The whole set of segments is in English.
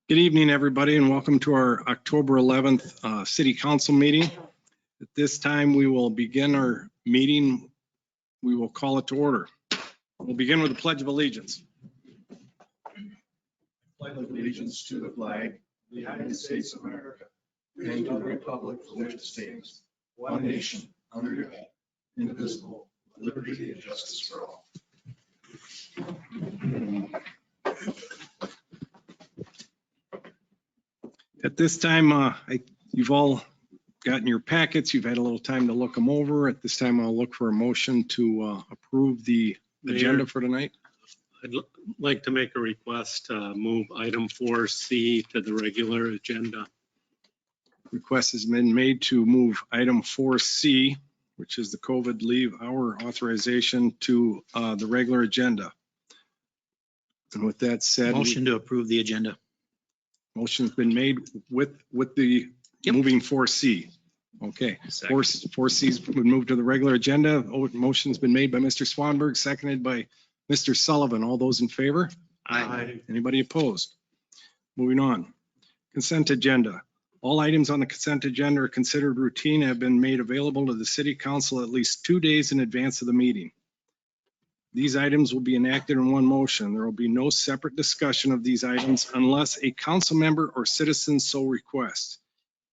Good evening, everybody, and welcome to our October 11th City Council meeting. At this time, we will begin our meeting. We will call it to order. We'll begin with the Pledge of Allegiance. Pledge allegiance to the flag of the United States of America and to the republic for which it stands, one nation, under God, indivisible, with liberty and justice for all. At this time, you've all gotten your packets. You've had a little time to look them over. At this time, I'll look for a motion to approve the agenda for tonight. I'd like to make a request to move item 4C to the regular agenda. Request has been made to move item 4C, which is the COVID leave hour authorization, to the regular agenda. And with that said, Motion to approve the agenda. motion's been made with the moving 4C. Okay, 4C's been moved to the regular agenda. Motion's been made by Mr. Swanberg, seconded by Mr. Sullivan. All those in favor? Aye. Anybody opposed? Moving on. Consent agenda. All items on the consent agenda are considered routine and have been made available to the City Council at least 2 days in advance of the meeting. These items will be enacted in one motion. There will be no separate discussion of these items unless a council member or citizen so requests,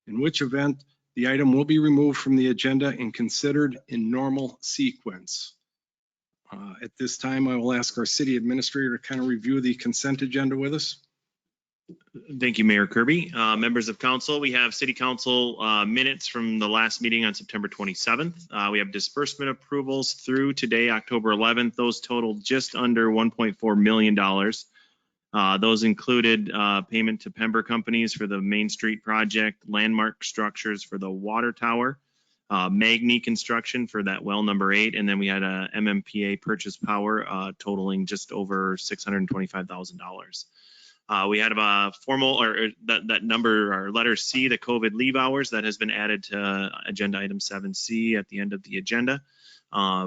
in which event the item will be removed from the agenda and considered in normal sequence. At this time, I will ask our city administrator to kind of review the consent agenda with us. Thank you, Mayor Kirby. Members of council, we have city council minutes from the last meeting on September 27th. We have disbursement approvals through today, October 11th. Those totaled just under $1.4 million. Those included payment to Pember companies for the Main Street project, landmark structures for the water tower, Magni construction for that well number 8, and then we had a MMPA purchase power totaling just over $625,000. We had a formal, or that number, or letter C, the COVID leave hours, that has been added to agenda item 7C at the end of the agenda.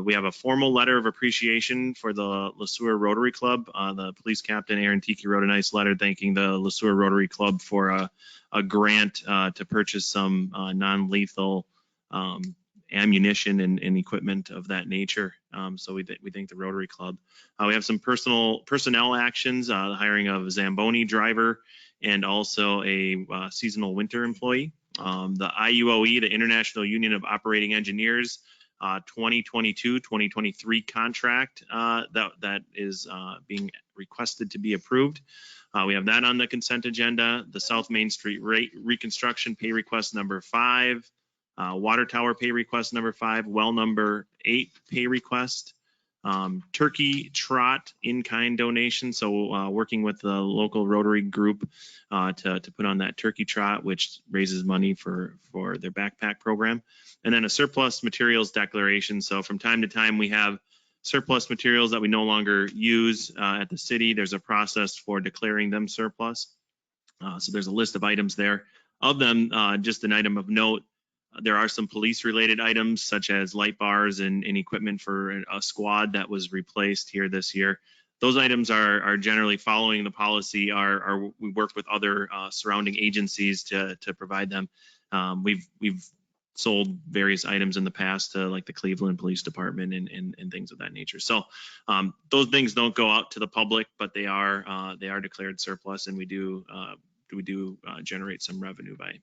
We have a formal letter of appreciation for the Sueur Rotary Club. The police captain, Aaron Tiki, wrote a nice letter thanking the Sueur Rotary Club for a grant to purchase some non-lethal ammunition and equipment of that nature. So we thank the Rotary Club. We have some personnel actions, the hiring of a Zamboni driver and also a seasonal winter employee. The IUOE, the International Union of Operating Engineers, 2022-2023 contract that is being requested to be approved. We have that on the consent agenda. The South Main Street reconstruction pay request number 5. Water tower pay request number 5, well number 8 pay request, turkey trot in-kind donation. So working with the local Rotary group to put on that turkey trot, which raises money for their backpack program. And then a surplus materials declaration. So from time to time, we have surplus materials that we no longer use at the city. There's a process for declaring them surplus. So there's a list of items there. Of them, just an item of note, there are some police-related items such as light bars and equipment for a squad that was replaced here this year. Those items are generally following the policy. We work with other surrounding agencies to provide them. We've sold various items in the past to like the Cleveland Police Department and things of that nature. So those things don't go out to the public, but they are declared surplus, and we do generate some revenue by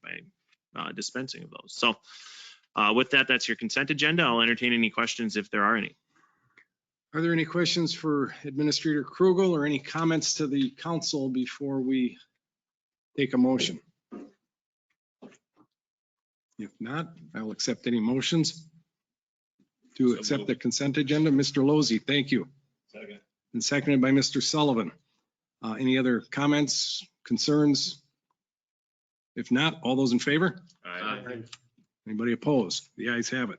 dispensing of those. So with that, that's your consent agenda. I'll entertain any questions if there are any. Are there any questions for Administrator Krugel or any comments to the council before we take a motion? If not, I'll accept any motions to accept the consent agenda. Mr. Losey, thank you. Second. And seconded by Mr. Sullivan. Any other comments, concerns? If not, all those in favor? Aye. Anybody opposed? The ayes have it.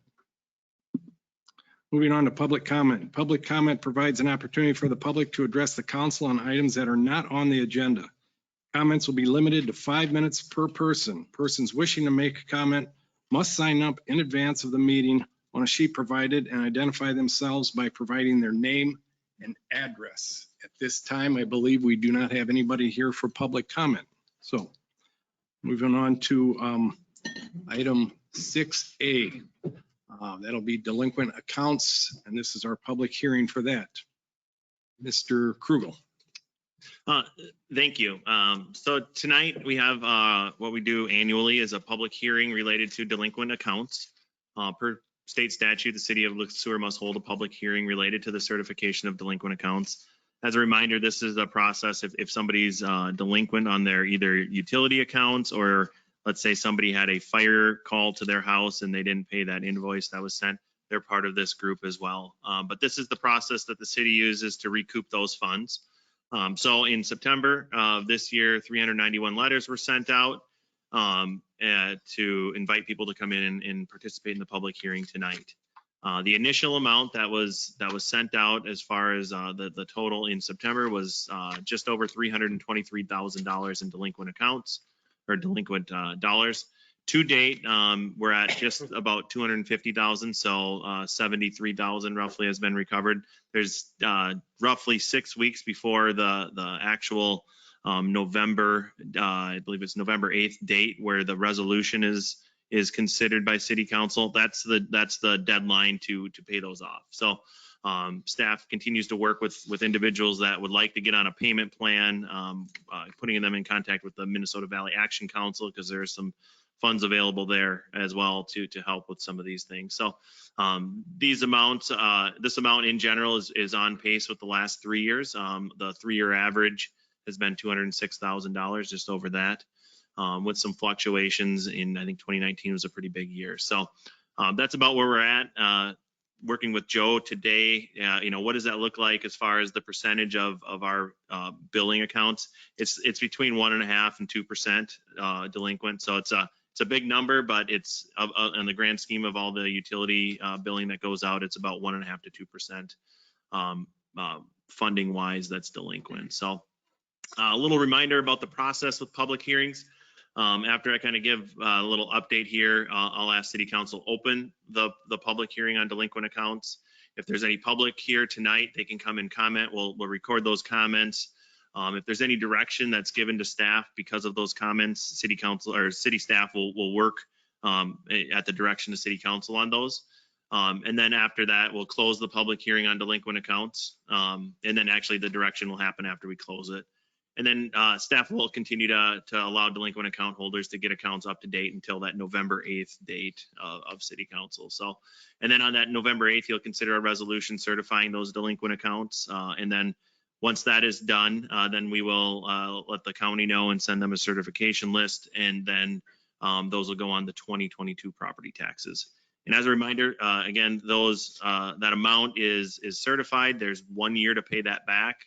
Moving on to public comment. Public comment provides an opportunity for the public to address the council on items that are not on the agenda. Comments will be limited to 5 minutes per person. Persons wishing to make a comment must sign up in advance of the meeting on a sheet provided and identify themselves by providing their name and address. At this time, I believe we do not have anybody here for public comment. So moving on to item 6A. That'll be delinquent accounts, and this is our public hearing for that. Mr. Krugel. Thank you. So tonight we have what we do annually is a public hearing related to delinquent accounts. Per state statute, the city of Sueur must hold a public hearing related to the certification of delinquent accounts. As a reminder, this is a process if somebody's delinquent on their either utility accounts, or let's say somebody had a fire call to their house and they didn't pay that invoice that was sent, they're part of this group as well. But this is the process that the city uses to recoup those funds. So in September of this year, 391 letters were sent out to invite people to come in and participate in the public hearing tonight. The initial amount that was sent out as far as the total in September was just over $323,000 in delinquent accounts or delinquent dollars. To date, we're at just about 250,000, so 73,000 roughly has been recovered. There's roughly 6 weeks before the actual November, I believe it's November 8th date, where the resolution is considered by city council. That's the deadline to pay those off. So staff continues to work with individuals that would like to get on a payment plan, putting them in contact with the Minnesota Valley Action Council, because there's some funds available there as well to help with some of these things. So these amounts, this amount in general is on pace with the last 3 years. The 3-year average has been $206,000, just over that, with some fluctuations in, I think 2019 was a pretty big year. So that's about where we're at. Working with Joe today, what does that look like as far as the percentage of our billing accounts? It's between 1.5% and 2% delinquent. So it's a big number, but it's in the grand scheme of all the utility billing that goes out, it's about 1.5% to 2% funding wise that's delinquent. So a little reminder about the process with public hearings. After I kind of give a little update here, I'll ask City Council open the public hearing on delinquent accounts. If there's any public here tonight, they can come and comment. We'll record those comments. If there's any direction that's given to staff because of those comments, City Council or City staff will work at the direction of City Council on those. And then after that, we'll close the public hearing on delinquent accounts. And then actually the direction will happen after we close it. And then staff will continue to allow delinquent account holders to get accounts up to date until that November 8th date of City Council. So, and then on that November 8th, you'll consider a resolution certifying those delinquent accounts. And then once that is done, then we will let the county know and send them a certification list. And then those will go on the 2022 property taxes. And as a reminder, again, that amount is certified. There's 1 year to pay that back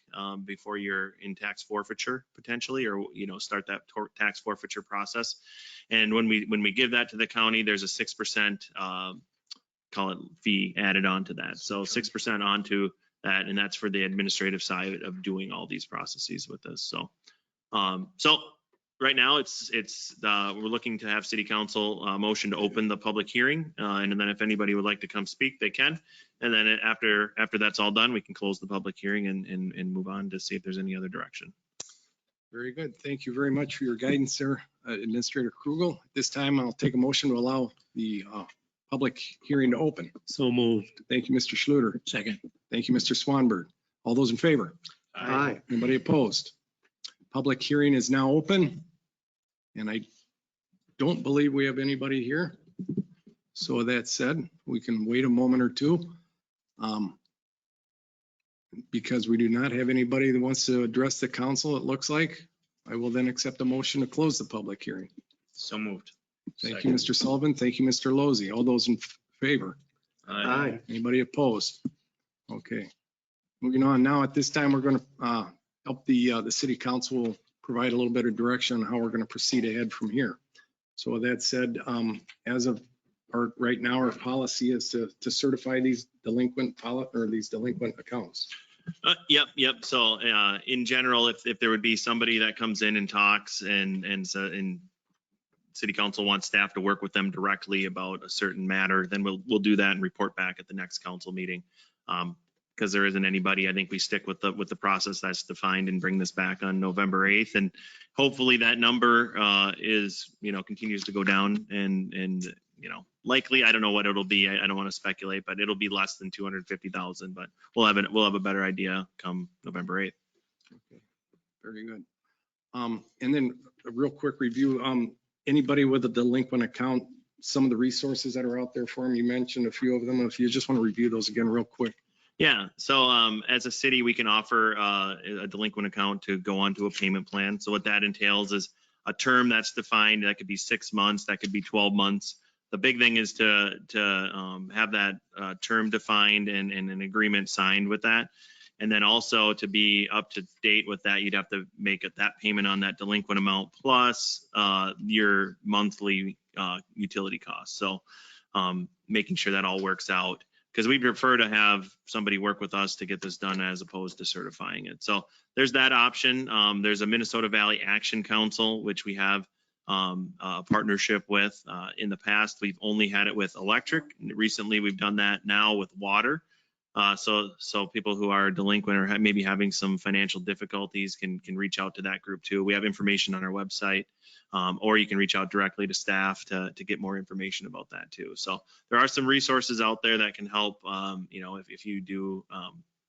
before you're in tax forfeiture potentially, or start that tax forfeiture process. And when we give that to the county, there's a 6% call it fee added on to that. So 6% onto that, and that's for the administrative side of doing all these processes with this. So right now, we're looking to have City Council motion to open the public hearing, and then if anybody would like to come speak, they can. And then after that's all done, we can close the public hearing and move on to see if there's any other direction. Very good. Thank you very much for your guidance, sir, Administrator Krugel. At this time, I'll take a motion to allow the public hearing to open. So moved. Thank you, Mr. Schluter. Second. Thank you, Mr. Swanberg. All those in favor? Aye. Anybody opposed? Public hearing is now open, and I don't believe we have anybody here. So that said, we can wait a moment or two. Because we do not have anybody that wants to address the council, it looks like. I will then accept a motion to close the public hearing. So moved. Thank you, Mr. Sullivan. Thank you, Mr. Lozey. All those in favor? Aye. Anybody opposed? Okay. Moving on now, at this time, we're going to help the city council provide a little bit of direction on how we're going to proceed ahead from here. So with that said, as of right now, our policy is to certify these delinquent accounts. Yep. So in general, if there would be somebody that comes in and talks and City Council wants staff to work with them directly about a certain matter, then we'll do that and report back at the next council meeting. because there isn't anybody, I think we stick with the process that's defined and bring this back on November 8th. And hopefully that number is, continues to go down and likely, I don't know what it'll be. I don't want to speculate, but it'll be less than 250,000, but we'll have a better idea come November 8th. Okay, very good. And then a real quick review. Anybody with a delinquent account, some of the resources that are out there for them, you mentioned a few of them. If you just want to review those again real quick. Yeah, so as a city, we can offer a delinquent account to go onto a payment plan. So what that entails is a term that's defined. That could be 6 months, that could be 12 months. The big thing is to have that term defined and an agreement signed with that. And then also to be up to date with that, you'd have to make that payment on that delinquent amount plus your monthly utility costs. So making sure that all works out, because we prefer to have somebody work with us to get this done as opposed to certifying it. So there's that option. There's a Minnesota Valley Action Council, which we have a partnership with. In the past, we've only had it with electric. Recently, we've done that now with water. So people who are delinquent or maybe having some financial difficulties can reach out to that group too. We have information on our website, or you can reach out directly to staff to get more information about that too. So there are some resources out there that can help, if you do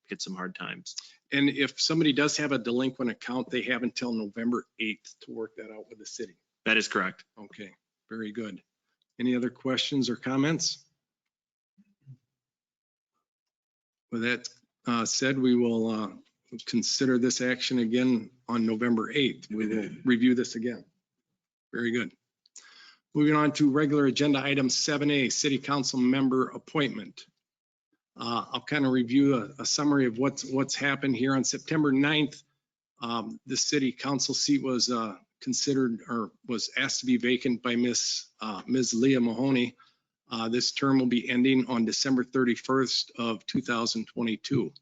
hit some hard times. And if somebody does have a delinquent account, they have until November 8th to work that out with the city. That is correct. Okay, very good. Any other questions or comments? With that said, we will consider this action again on November 8th. We will review this again. Very good. Moving on to regular agenda item 7A, City Council member appointment. I'll kind of review a summary of what's happened here. On September 9th, the City Council seat was considered or was asked to be vacant by Ms. Leah Mahoney. This term will be ending on December 31st of 2022.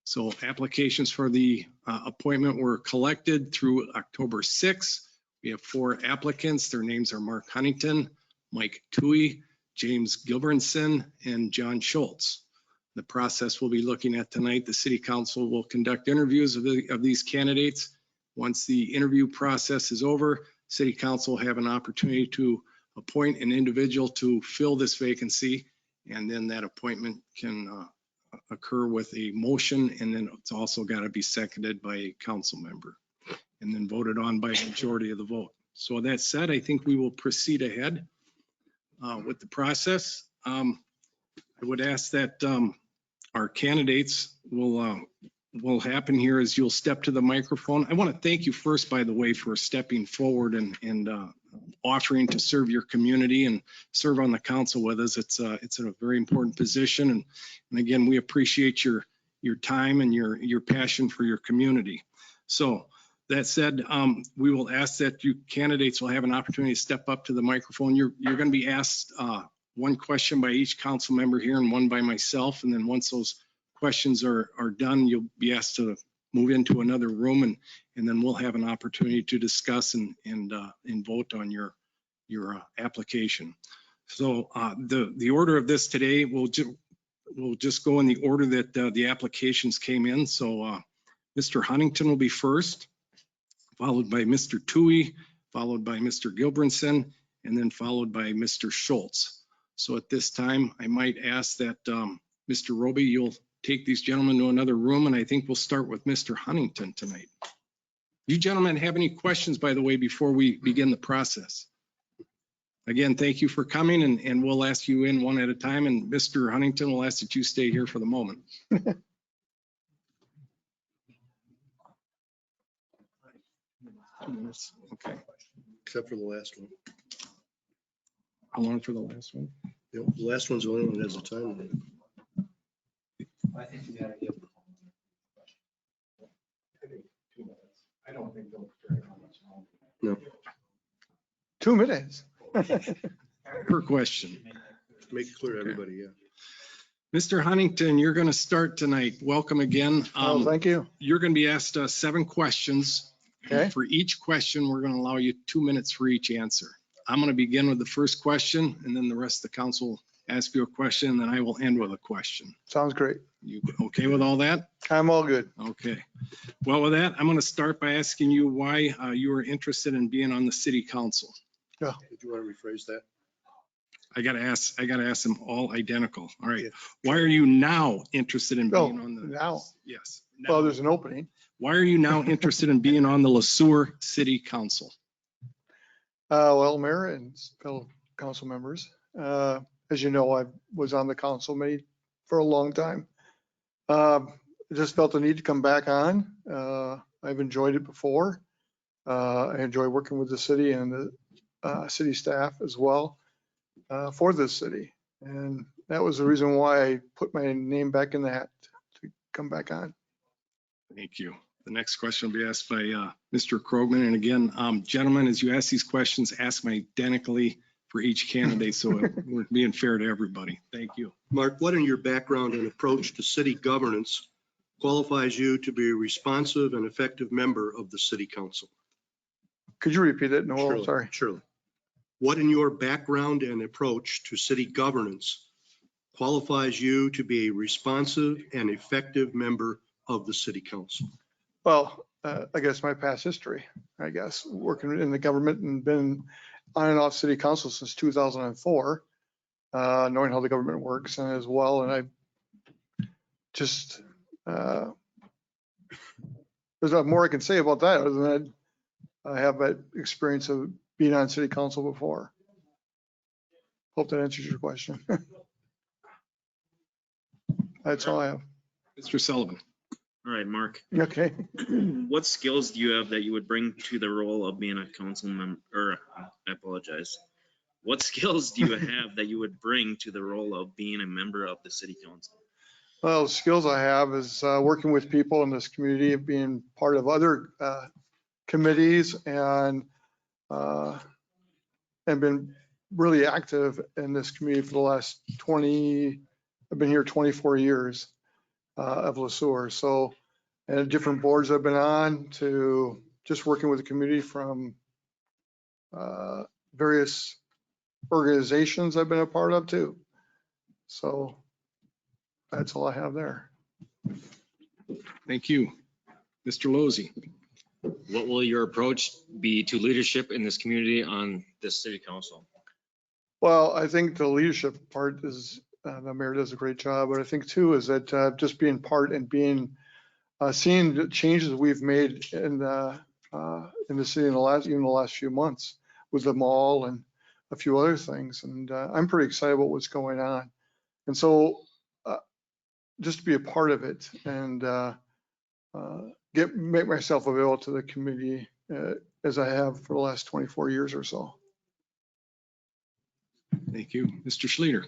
So applications for the appointment were collected through October 6th. We have 4 applicants. Their names are Mark Huntington, Mike Toohey, James Gilbernson, and John Schultz. The process we'll be looking at tonight, the City Council will conduct interviews of these candidates. Once the interview process is over, City Council will have an opportunity to appoint an individual to fill this vacancy, and then that appointment can occur with a motion, and then it's also got to be seconded by a council member and then voted on by a majority of the vote. So that said, I think we will proceed ahead with the process. I would ask that our candidates will happen here as you'll step to the microphone. I want to thank you first, by the way, for stepping forward and offering to serve your community and serve on the council with us. It's a very important position. And again, we appreciate your time and your passion for your community. So that said, we will ask that you candidates will have an opportunity to step up to the microphone. You're going to be asked one question by each council member here and one by myself. And then once those questions are done, you'll be asked to move into another room, and then we'll have an opportunity to discuss and vote on your application. So the order of this today, we'll just go in the order that the applications came in. So Mr. Huntington will be first, followed by Mr. Toohey, followed by Mr. Gilbernson, and then followed by Mr. Schultz. So at this time, I might ask that Mr. Roby, you'll take these gentlemen to another room, and I think we'll start with Mr. Huntington tonight. You gentlemen have any questions, by the way, before we begin the process? Again, thank you for coming, and we'll ask you in one at a time, and Mr. Huntington will ask that you stay here for the moment. Okay. Except for the last one. How long for the last one? Yep, the last one's the only one that has a time limit. I think you gotta give. I don't think they'll care how much longer. No. 2 minutes. Per question. Make it clear to everybody, yeah. Mr. Huntington, you're going to start tonight. Welcome again. Oh, thank you. You're going to be asked 7 questions. Okay. For each question, we're going to allow you 2 minutes for each answer. I'm going to begin with the first question, and then the rest of the council will ask you a question, and then I will end with a question. Sounds great. You okay with all that? I'm all good. Okay. Well, with that, I'm going to start by asking you why you were interested in being on the city council. Did you want to rephrase that? I got to ask them all identical. All right. Yeah. Why are you now interested in Oh, being on the? now. Yes. Well, Now. there's an opening. Why are you now interested in being on the Sueur City Council? Well, Mayor and fellow council members, as you know, I was on the council for a long time. I just felt the need to come back on. I've enjoyed it before. I enjoy working with the city and the city staff as well for this city. And that was the reason why I put my name back in the hat to come back on. Thank you. The next question will be asked by Mr. Krogman. And again, gentlemen, as you ask these questions, ask them identically for each candidate, so we're being fair to everybody. Thank you. Mark, what in your background and approach to city governance qualifies you to be a responsive and effective member of the city council? Could you repeat it? No, Surely, sorry. Surely. What in your background and approach to city governance qualifies you to be a responsive and effective member of the city council? Well, I guess my past history, working in the government and been on and off city council since 2004, knowing how the government works and as well. And I just, there's not more I can say about that other than I have that experience of being on city council before. Hope that answers your question. That's all I have. Mr. Sullivan. All right, Mark, Okay. what skills do you have that you would bring to the role of being a council member, or I apologize. What skills do you have that you would bring to the role of being a member of the city council? Well, the skills I have is working with people in this community, being part of other committees and been really active in this community for the last I've been here 24 years of Sueur. So, and different boards I've been on to just working with the community from various organizations I've been a part of too. So that's all I have there. Thank you. Mr. Lozey. What will your approach be to leadership in this community on this city council? Well, I think the leadership part is, the mayor does a great job, but I think too is that just being part and being, seeing the changes we've made in the city in the last few months with the mall and a few other things. And I'm pretty excited about what's going on. And so just to be a part of it and make myself available to the community as I have for the last 24 years or so. Thank you. Mr. Schleter.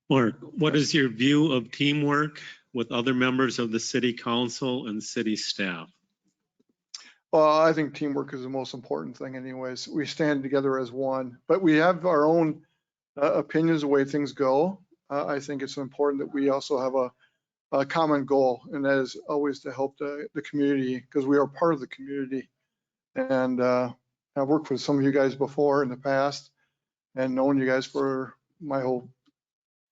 Mark, what is your view of teamwork with other members of the city council and city staff? Well, I think teamwork is the most important thing anyways. We stand together as one, but we have our own opinions the way things go. I think it's important that we also have a common goal, and that is always to help the community, because we are part of the community. And I've worked with some of you guys before in the past and known you guys for my whole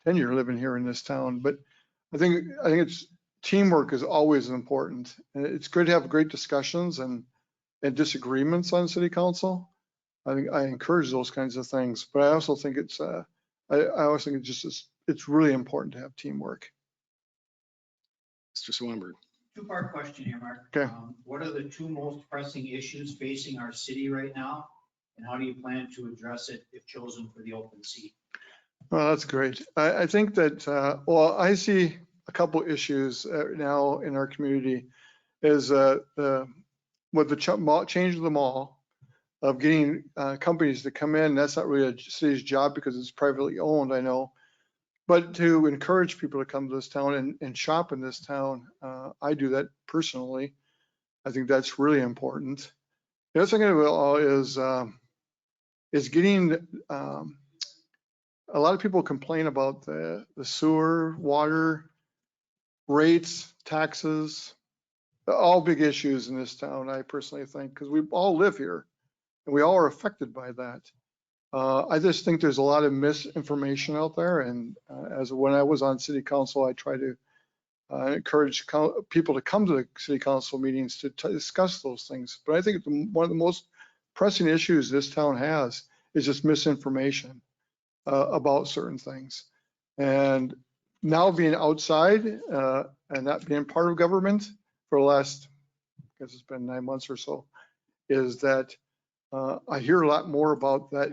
tenure living here in this town. But I think it's teamwork is always important. And it's good to have great discussions and disagreements on city council. I think I encourage those kinds of things, but I also think it's it's really important to have teamwork. Mr. Swanberg. Two-part question here, Mark. Okay. What are the two most pressing issues facing our city right now? And how do you plan to address it if chosen for the open seat? Well, that's great. I think that, well, I see a couple issues now in our community is with the change of the mall, of getting companies to come in. That's not really a city's job because it's privately owned, I know. But to encourage people to come to this town and shop in this town, I do that personally. I think that's really important. The other thing is getting, a lot of people complain about the sewer, water, rates, taxes, all big issues in this town, I personally think, because we all live here and we all are affected by that. I just think there's a lot of misinformation out there. And as when I was on city council, I try to encourage people to come to the city council meetings to discuss those things. But I think one of the most pressing issues this town has is just misinformation about certain things. And now being outside and not being part of government for the last, I guess it's been 9 months or so, is that I hear a lot more about that,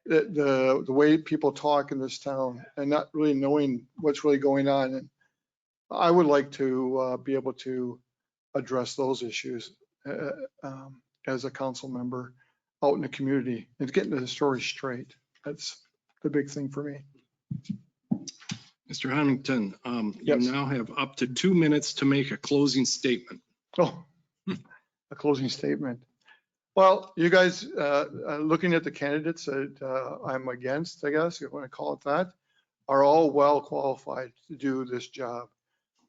the way people talk in this town and not really knowing what's really going on. And I would like to be able to address those issues as a council member out in the community and getting the story straight. That's the big thing for me. Mr. Huntington, Yes. you now have up to 2 minutes to make a closing statement. Oh, a closing statement. Well, you guys, looking at the candidates that I'm against, I guess, if you want to call it that, are all well qualified to do this job.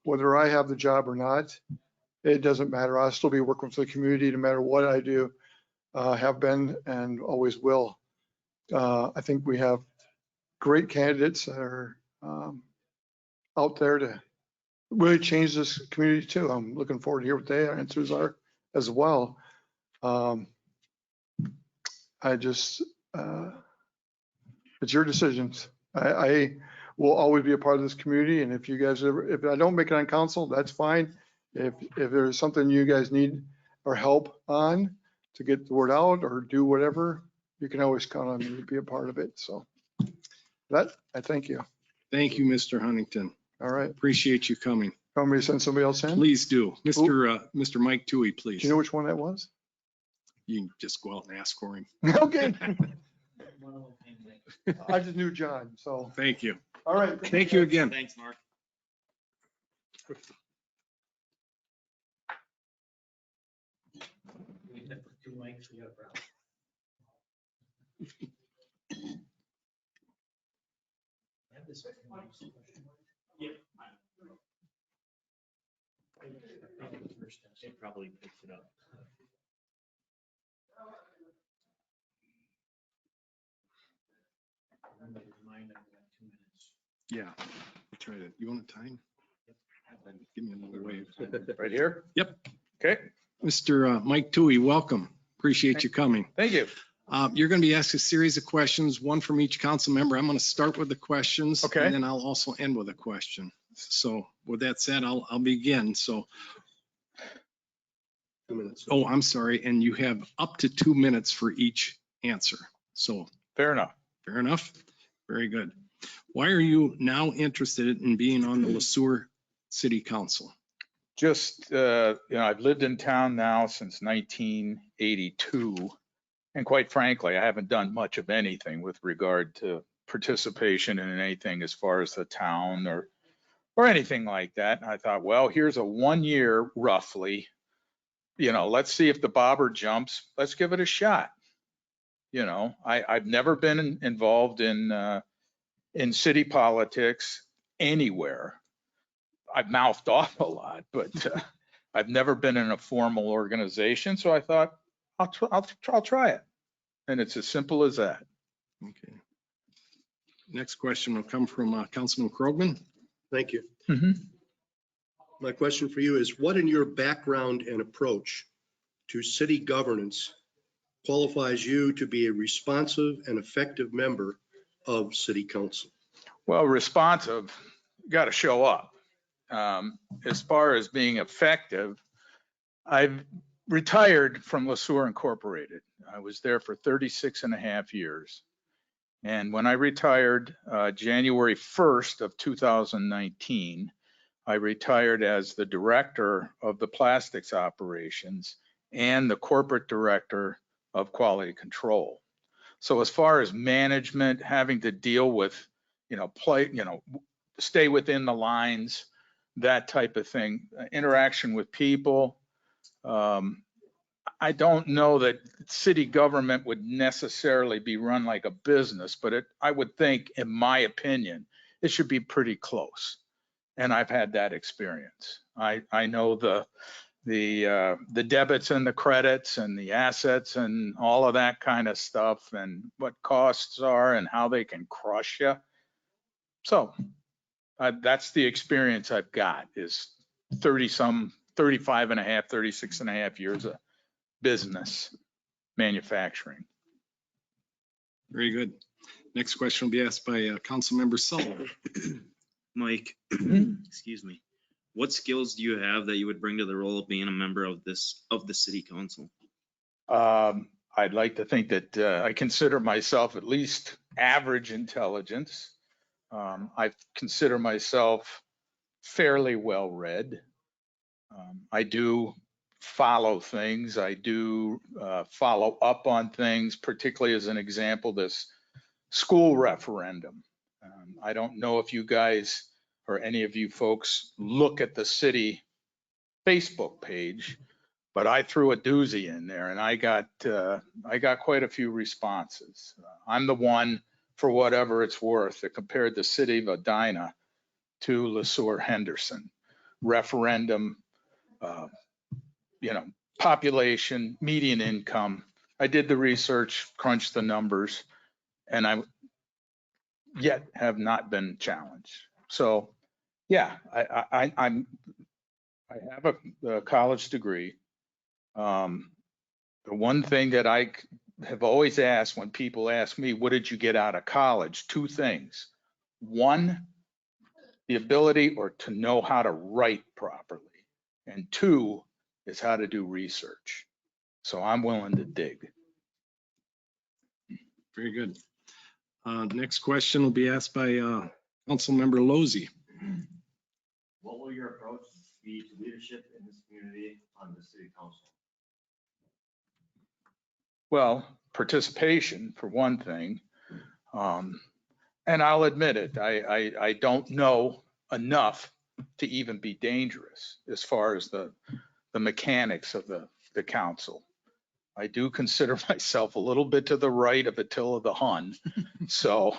Whether I have the job or not, it doesn't matter. I'll still be working for the community no matter what I do, have been and always will. I think we have great candidates that are out there to really change this community too. I'm looking forward to hear what their answers are as well. I just, it's your decisions. I will always be a part of this community. And if you guys ever, if I don't make it on council, that's fine. If there's something you guys need or help on to get the word out or do whatever, you can always count on me to be a part of it. So that, I thank you. Thank you, Mr. Huntington. All right. Appreciate you coming. Want me to send somebody else in? Please do. Mr. Mike Toohey, please. Do you know which one that was? You can just go out and ask for him. Okay. I just knew John, so. Thank you. All right. Thank you again. Thanks, Mark. Two mics, we got a problem. Have this- It probably picks it up. Remind them we got 2 minutes. Yeah. I'll try to, you want a time? Then give me another wave. Right here? Yep. Okay, Mr. Mike Toohey, welcome. Appreciate you coming. thank you. You're going to be asked a series of questions, one from each council member. I'm going to start with the questions. Okay. And then I'll also end with a question. So with that said, I'll begin. So, 2 minutes. oh, I'm sorry. And you have up to 2 minutes for each answer. So Fair enough. fair enough. Very good. Why are you now interested in being on the Sueur City Council? Just, I've lived in town now since 1982. And quite frankly, I haven't done much of anything with regard to participation in anything as far as the town or anything like that. And I thought, well, here's a 1 year roughly, let's see if the bobber jumps. Let's give it a shot. I've never been involved in city politics anywhere. I've mouthed off a lot, but I've never been in a formal organization. So I thought, I'll try it. And it's as simple as that. Okay. Next question will come from Councilman Krogman. Thank you. Mhm. My question for you is, what in your background and approach to city governance qualifies you to be a responsive and effective member of city council? Well, responsive, got to show up. As far as being effective, I've retired from Sueur Incorporated. I was there for 36 and a half years. And when I retired, January 1st of 2019, I retired as the director of the plastics operations and the corporate director of quality control. So as far as management, having to deal with, stay within the lines, that type of thing, interaction with people. I don't know that city government would necessarily be run like a business, but I would think, in my opinion, it should be pretty close. And I've had that experience. I know the debits and the credits and the assets and all of that kind of stuff and what costs are and how they can crush you. So that's the experience I've got is 35 and a half, 36 and a half years of business manufacturing. Very good. Next question will be asked by Councilmember Sullivan. Mike, excuse me. What skills do you have that you would bring to the role of being a member of the city council? I'd like to think that I consider myself at least average intelligence. I consider myself fairly well read. I do follow things. I do follow up on things, particularly as an example, this school referendum. I don't know if you guys or any of you folks look at the city Facebook page, but I threw a doozy in there and I got quite a few responses. I'm the one, for whatever it's worth, that compared the city of Edina to Sueur Henderson. Referendum, population, median income. I did the research, crunched the numbers, and I yet have not been challenged. So yeah, I have a college degree. The one thing that I have always asked when people ask me, what did you get out of college? Two things. One, the ability or to know how to write properly. And two is how to do research. So I'm willing to dig. Very good. Next question will be asked by Councilmember Lozey. What will your approach be to leadership in this community on the city council? Well, participation for one thing. And I'll admit it, I don't know enough to even be dangerous as far as the mechanics of the council. I do consider myself a little bit to the right of Attila the Hun. So,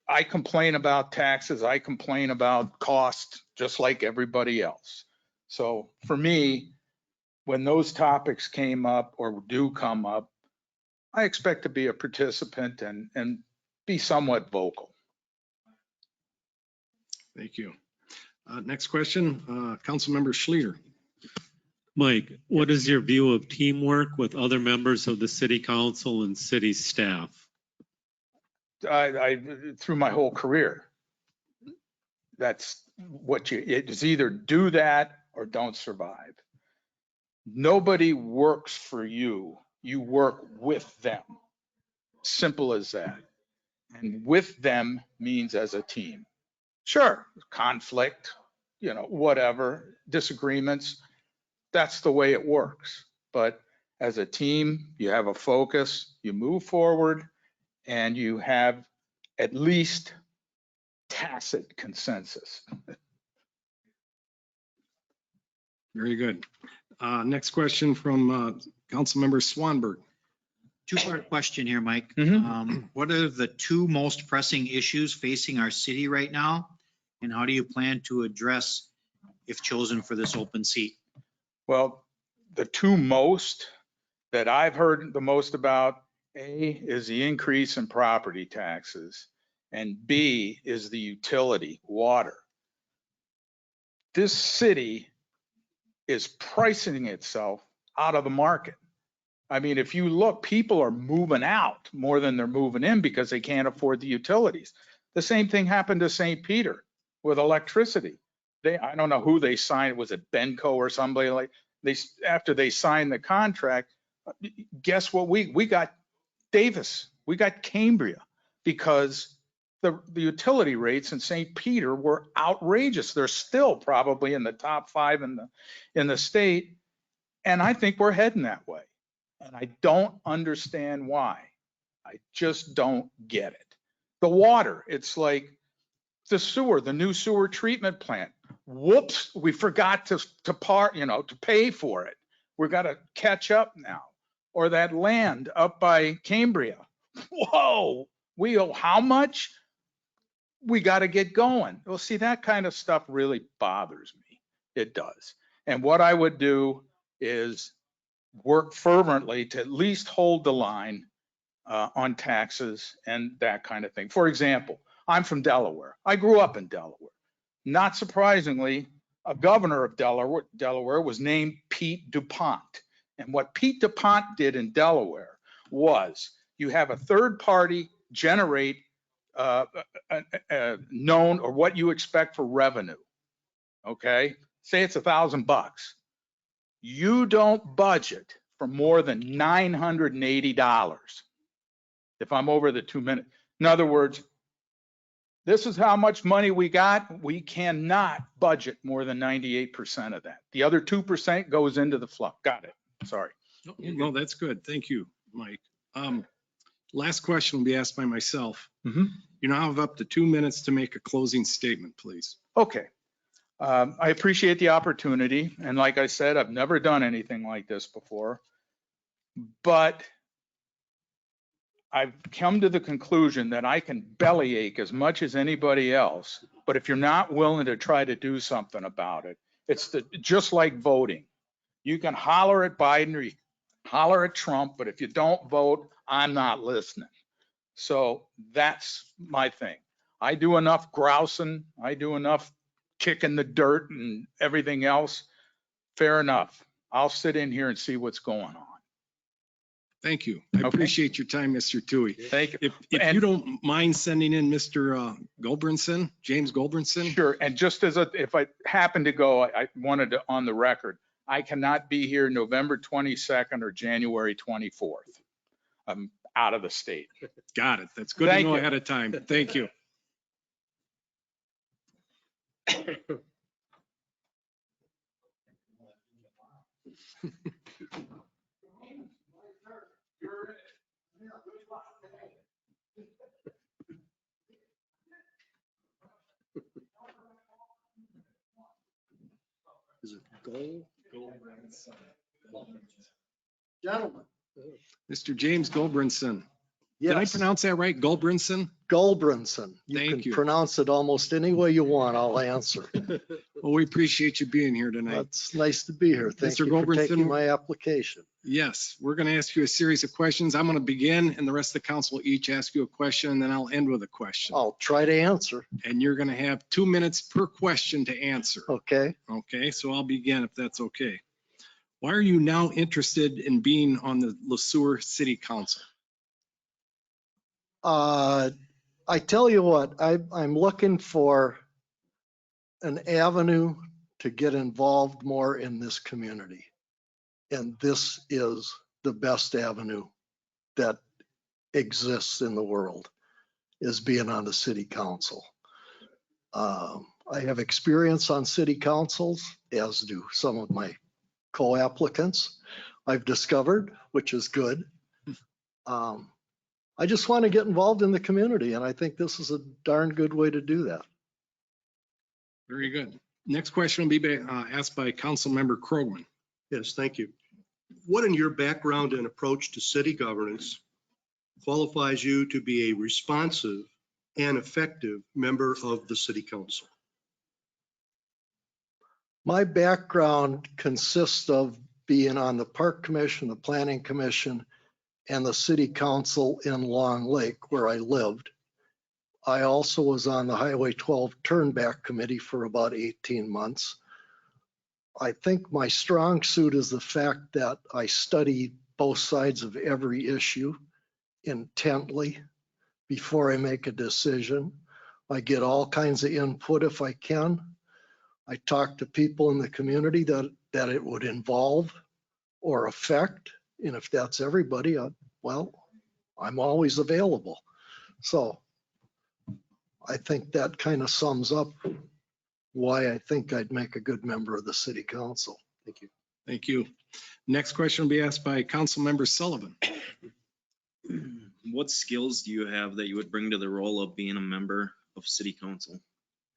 I complain about taxes. I complain about cost, just like everybody else. So for me, when those topics came up or do come up, I expect to be a participant and be somewhat vocal. Thank you. Next question, Councilmember Schleter. Mike, what is your view of teamwork with other members of the city council and city staff? I through my whole career, that's what it's either do that or don't survive. Nobody works for you. You work with them. Simple as that. And with them means as a team. Sure, conflict, whatever, disagreements. That's the way it works. But as a team, you have a focus, you move forward, and you have at least tacit consensus. Very good. Next question from Councilmember Swanberg. Two-part question here, Mike. Mhm. What are the two most pressing issues facing our city right now? And how do you plan to address if chosen for this open seat? Well, the two most that I've heard the most about, A, is the increase in property taxes, and B is the utility, water. This city is pricing itself out of the market. I mean, if you look, people are moving out more than they're moving in because they can't afford the utilities. The same thing happened to St. Peter with electricity. I don't know who they signed. Was it Benco or somebody like after they signed the contract? Guess what? We got Davis. We got Cambria because the utility rates in St. Peter were outrageous. They're still probably in the top 5 in the state, and I think we're heading that way. And I don't understand why. I just don't get it. The water, it's like the sewer, the new sewer treatment plant. Whoops, we forgot to pay for it. We've got to catch up now. Or that land up by Cambria. Whoa, we owe how much? We got to get going. Well, see, that kind of stuff really bothers me. It does. And what I would do is work fervently to at least hold the line on taxes and that kind of thing. For example, I'm from Delaware. I grew up in Delaware. Not surprisingly, a governor of Delaware was named Pete DuPont. And what Pete DuPont did in Delaware was you have a third party generate known or what you expect for revenue. Okay, say it's $1,000. You don't budget for more than $980 if I'm over the 2 minutes. In other words, this is how much money we got. We cannot budget more than 98% of that. The other 2% goes into the fluff. Got it. Sorry. No, that's good. Thank you, Mike. Last question will be asked by myself. Mhm. You now have up to 2 minutes to make a closing statement, please. Okay. I appreciate the opportunity. And like I said, I've never done anything like this before. But I've come to the conclusion that I can bellyache as much as anybody else. But if you're not willing to try to do something about it, it's just like voting. You can holler at Biden or you holler at Trump, but if you don't vote, I'm not listening. So that's my thing. I do enough grousing. I do enough kicking the dirt and everything else. Fair enough. I'll sit in here and see what's going on. Thank you. I appreciate your time, Mr. Tui. Thank you. If you don't mind sending in Mr. Gulbranson, James Gulbranson. Sure. And just as if I happen to go, I wanted to on the record, I cannot be here November 22nd or January 24th. I'm out of the state. Got it. That's good to know ahead of time. Thank you. Is it goal? Gentlemen. Mr. James Gulbranson. Did I Yes, pronounce that right? Gulbranson? Gulbranson. You Thank can you. pronounce it almost any way you want. I'll answer. Well, we appreciate you being here tonight. It's nice to be here. Thank Mr. you for Gulbranson. taking my application. Yes, we're going to ask you a series of questions. I'm going to begin and the rest of the council will each ask you a question and then I'll end with a question. I'll try to answer. And you're going to have 2 minutes per question to answer. Okay. Okay, so I'll begin if that's okay. Why are you now interested in being on the Sueur City Council? I tell you what, I'm looking for an avenue to get involved more in this community. And this is the best avenue that exists in the world, is being on the city council. I have experience on city councils, as do some of my co-applicants, I've discovered, which is good. I just want to get involved in the community, and I think this is a darn good way to do that. Very good. Next question will be asked by Council Member Krogman. Yes, thank you. What in your background and approach to city governance qualifies you to be a responsive and effective member of the city council? My background consists of being on the Park Commission, the Planning Commission, and the City Council in Long Lake, where I lived. I also was on the Highway 12 Turnback Committee for about 18 months. I think my strong suit is the fact that I study both sides of every issue intently before I make a decision. I get all kinds of input if I can. I talk to people in the community that it would involve or affect. And if that's everybody, well, I'm always available. So I think that kind of sums up why I think I'd make a good member of the city council. Thank you. Thank you. Next question will be asked by Council Member Sullivan. What skills do you have that you would bring to the role of being a member of city council?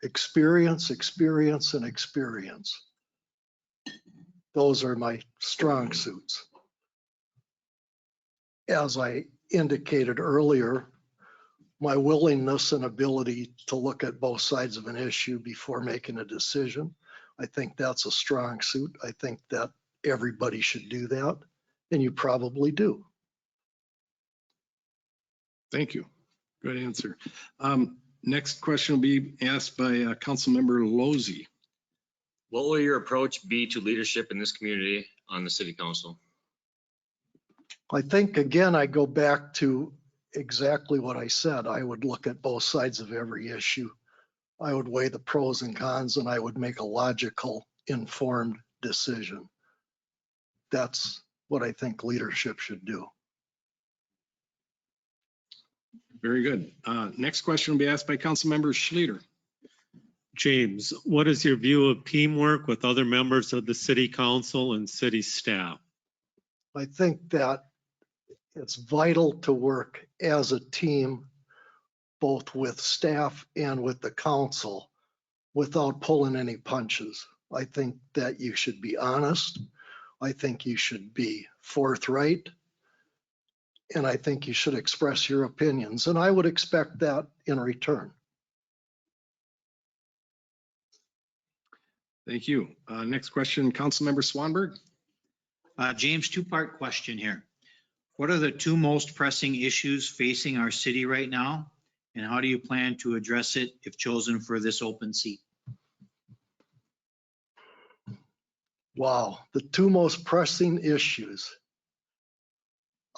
Experience, experience, and experience. Those are my strong suits. As I indicated earlier, my willingness and ability to look at both sides of an issue before making a decision, I think that's a strong suit. I think that everybody should do that, and you probably do. Thank you. Good answer. Next question will be asked by Councilmember Lozey. What will your approach be to leadership in this community on the city council? I think, again, I go back to exactly what I said. I would look at both sides of every issue. I would weigh the pros and cons, and I would make a logical, informed decision. That's what I think leadership should do. Very good. Next question will be asked by Councilmember Schluter. James, what is your view of teamwork with other members of the city council and city staff? I think that it's vital to work as a team, both with staff and with the council, without pulling any punches. I think that you should be honest. I think you should be forthright. And I think you should express your opinions. And I would expect that in return. Thank you. Next question, Councilmember Swanberg. James, two-part question here. What are the two most pressing issues facing our city right now? And how do you plan to address it if chosen for this open seat? Wow, the two most pressing issues.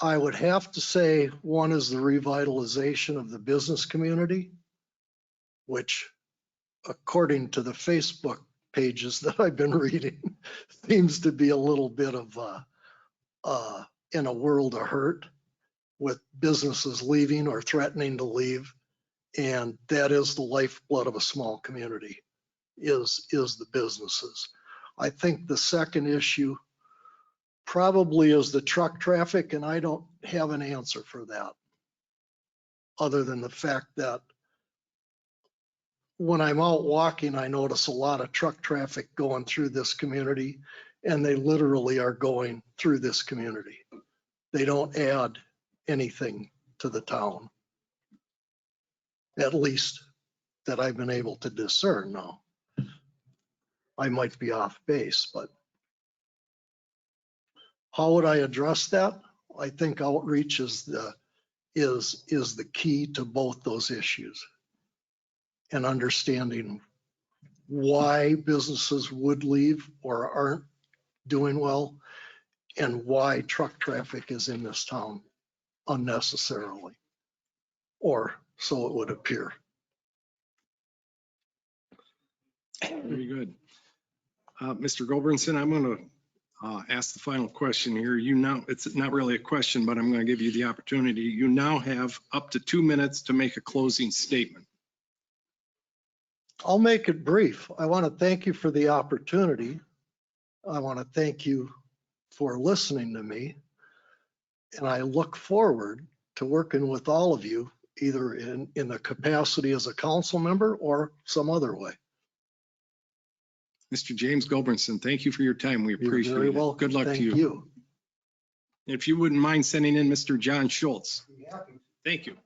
I would have to say one is the revitalization of the business community, which, according to the Facebook pages that I've been reading, seems to be a little bit of in a world of hurt with businesses leaving or threatening to leave. And that is the lifeblood of a small community, is the businesses. I think the second issue probably is the truck traffic, and I don't have an answer for that, other than the fact that when I'm out walking, I notice a lot of truck traffic going through this community, and they literally are going through this community. They don't add anything to the town, at least that I've been able to discern now. I might be off base, but how would I address that? I think outreach is the key to both those issues, and understanding why businesses would leave or aren't doing well, and why truck traffic is in this town unnecessarily, or so it would appear. Very good. Mr. Goldbrinson, I'm going to ask the final question here. It's not really a question, but I'm going to give you the opportunity. You now have up to 2 minutes to make a closing statement. I'll make it brief. I want to thank you for the opportunity. I want to thank you for listening to me. And I look forward to working with all of you, either in the capacity as a council member or some other way. Mr. James Goldbrinson, thank you for your time. We appreciate You're very it. welcome. Good luck to Thank you. you. If you wouldn't mind sending in Mr. John Schultz. Thank you.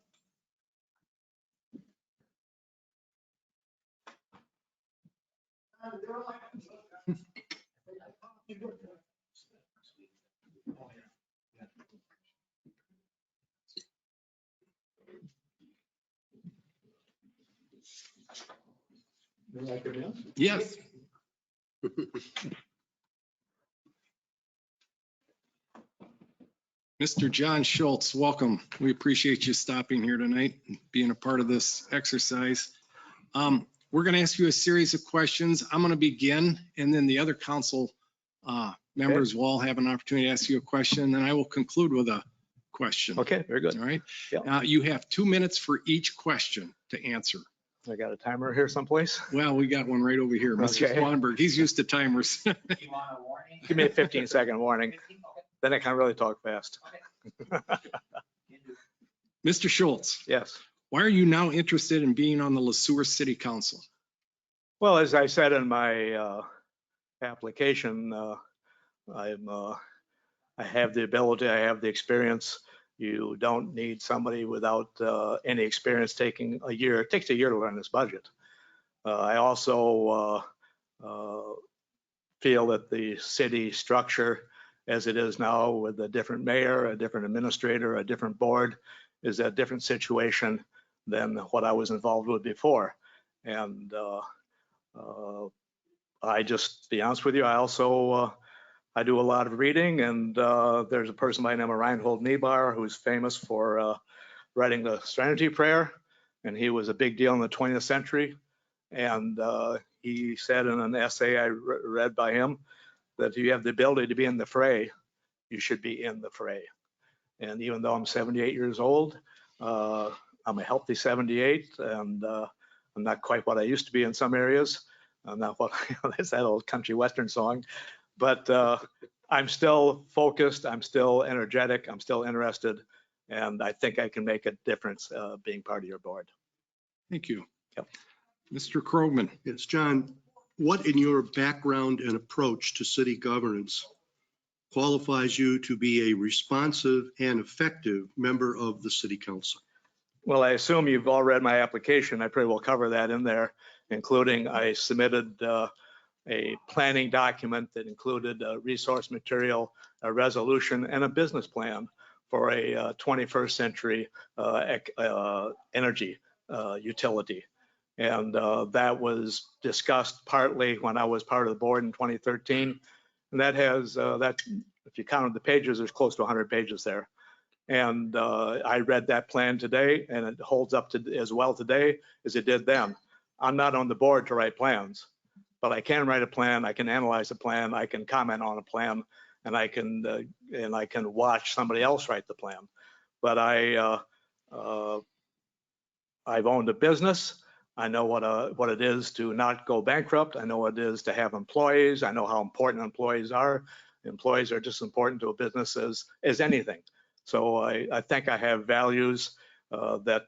Yes. Mr. John Schultz, welcome. We appreciate you stopping here tonight and being a part of this exercise. We're going to ask you a series of questions. I'm going to begin, and then the other council members will all have an opportunity to ask you a question, and I will conclude with a question. Okay, very good. All right. Yeah. You have 2 minutes for each question to answer. I got a timer here someplace. Well, we got one right over here, Mr. Okay. Swanberg. He's used to timers. You want a warning? Give me a 15-second warning. Then I can really talk fast. Mr. Schultz, Yes. why are you now interested in being on the Sueur City Council? Well, as I said in my application, I have the ability, I have the experience. You don't need somebody without any experience taking a year. It takes a year to learn this budget. I also feel that the city structure as it is now with a different mayor, a different administrator, a different board is a different situation than what I was involved with before. And I just, be honest with you, I also, I do a lot of reading, and there's a person by the name of Reinhold Niebuhr who's famous for writing the Serenity Prayer, and he was a big deal in the 20th century. And he said in an essay I read by him that if you have the ability to be in the fray, you should be in the fray. And even though I'm 78 years old, I'm a healthy 78, and I'm not quite what I used to be in some areas. I'm not what, that's that old country western song, but I'm still focused, I'm still energetic, I'm still interested, and I think I can make a difference being part of your board. Thank you. Yep. Mr. Krogman. Yes, John, what in your background and approach to city governance qualifies you to be a responsive and effective member of the city council? Well, I assume you've all read my application. I pretty well cover that in there, including I submitted a planning document that included resource material, a resolution, and a business plan for a 21st century energy utility. And that was discussed partly when I was part of the board in 2013. And that has, if you counted the pages, there's close to 100 pages there. And I read that plan today, and it holds up to as well today as it did then. I'm not on the board to write plans, but I can write a plan, I can analyze a plan, I can comment on a plan, and I can watch somebody else write the plan. But I've owned a business. I know what it is to not go bankrupt. I know what it is to have employees. I know how important employees are. Employees are just as important to a business as anything. So I think I have values that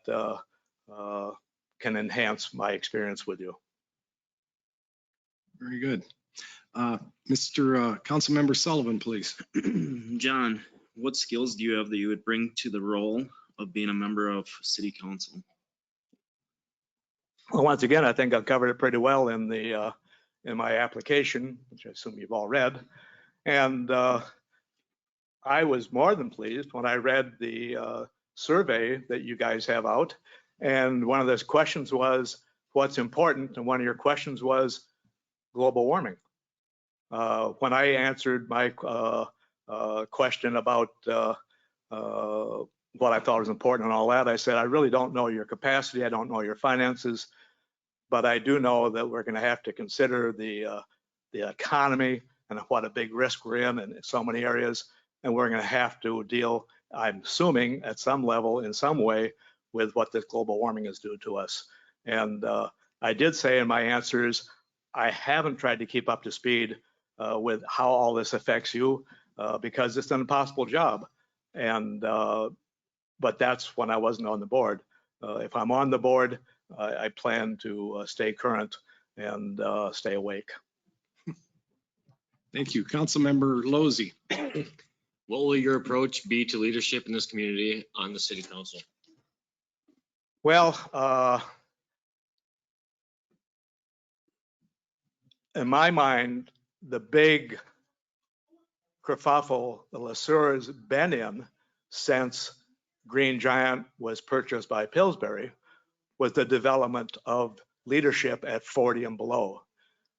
can enhance my experience with you. Very good. Mr. Councilmember Sullivan, please. John, what skills do you have that you would bring to the role of being a member of city council? Well, once again, I think I've covered it pretty well in the in my application, which I assume you've all read. And I was more than pleased when I read the survey that you guys have out. And one of those questions was, what's important? And one of your questions was global warming. When I answered my question about what I thought was important and all that, I said, I really don't know your capacity. I don't know your finances, but I do know that we're going to have to consider the economy and what a big risk we're in so many areas. And we're going to have to deal, I'm assuming, at some level, in some way, with what this global warming is doing to us. And I did say in my answers, I haven't tried to keep up to speed with how all this affects you because it's an impossible job. And but that's when I wasn't on the board. If I'm on the board, I plan to stay current and stay awake. Thank you. Councilmember Lozey. What will your approach be to leadership in this community on the city council? Well, in my mind, the big kerfuffle the Sueur's been in since Green Giant was purchased by Pillsbury was the development of leadership at 40 and below.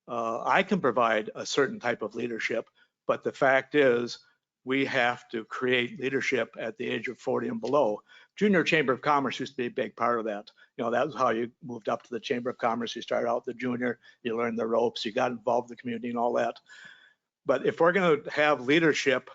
I can provide a certain type of leadership, but the fact is we have to create leadership at the age of 40 and below. Junior Chamber of Commerce used to be a big part of that. You know, that was how you moved up to the Chamber of Commerce. You started out the junior, you learned the ropes, you got involved in the community and all that. But if we're going to have leadership,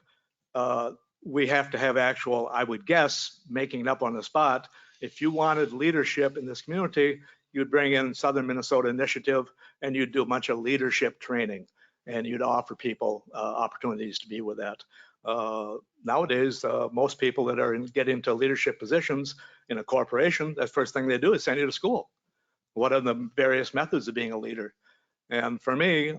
we have to have actual, I would guess, making it up on the spot. If you wanted leadership in this community, you'd bring in Southern Minnesota Initiative and you'd do a bunch of leadership training and you'd offer people opportunities to be with that. Nowadays, most people that get into leadership positions in a corporation, the first thing they do is send you to school. What are the various methods of being a leader? And for me,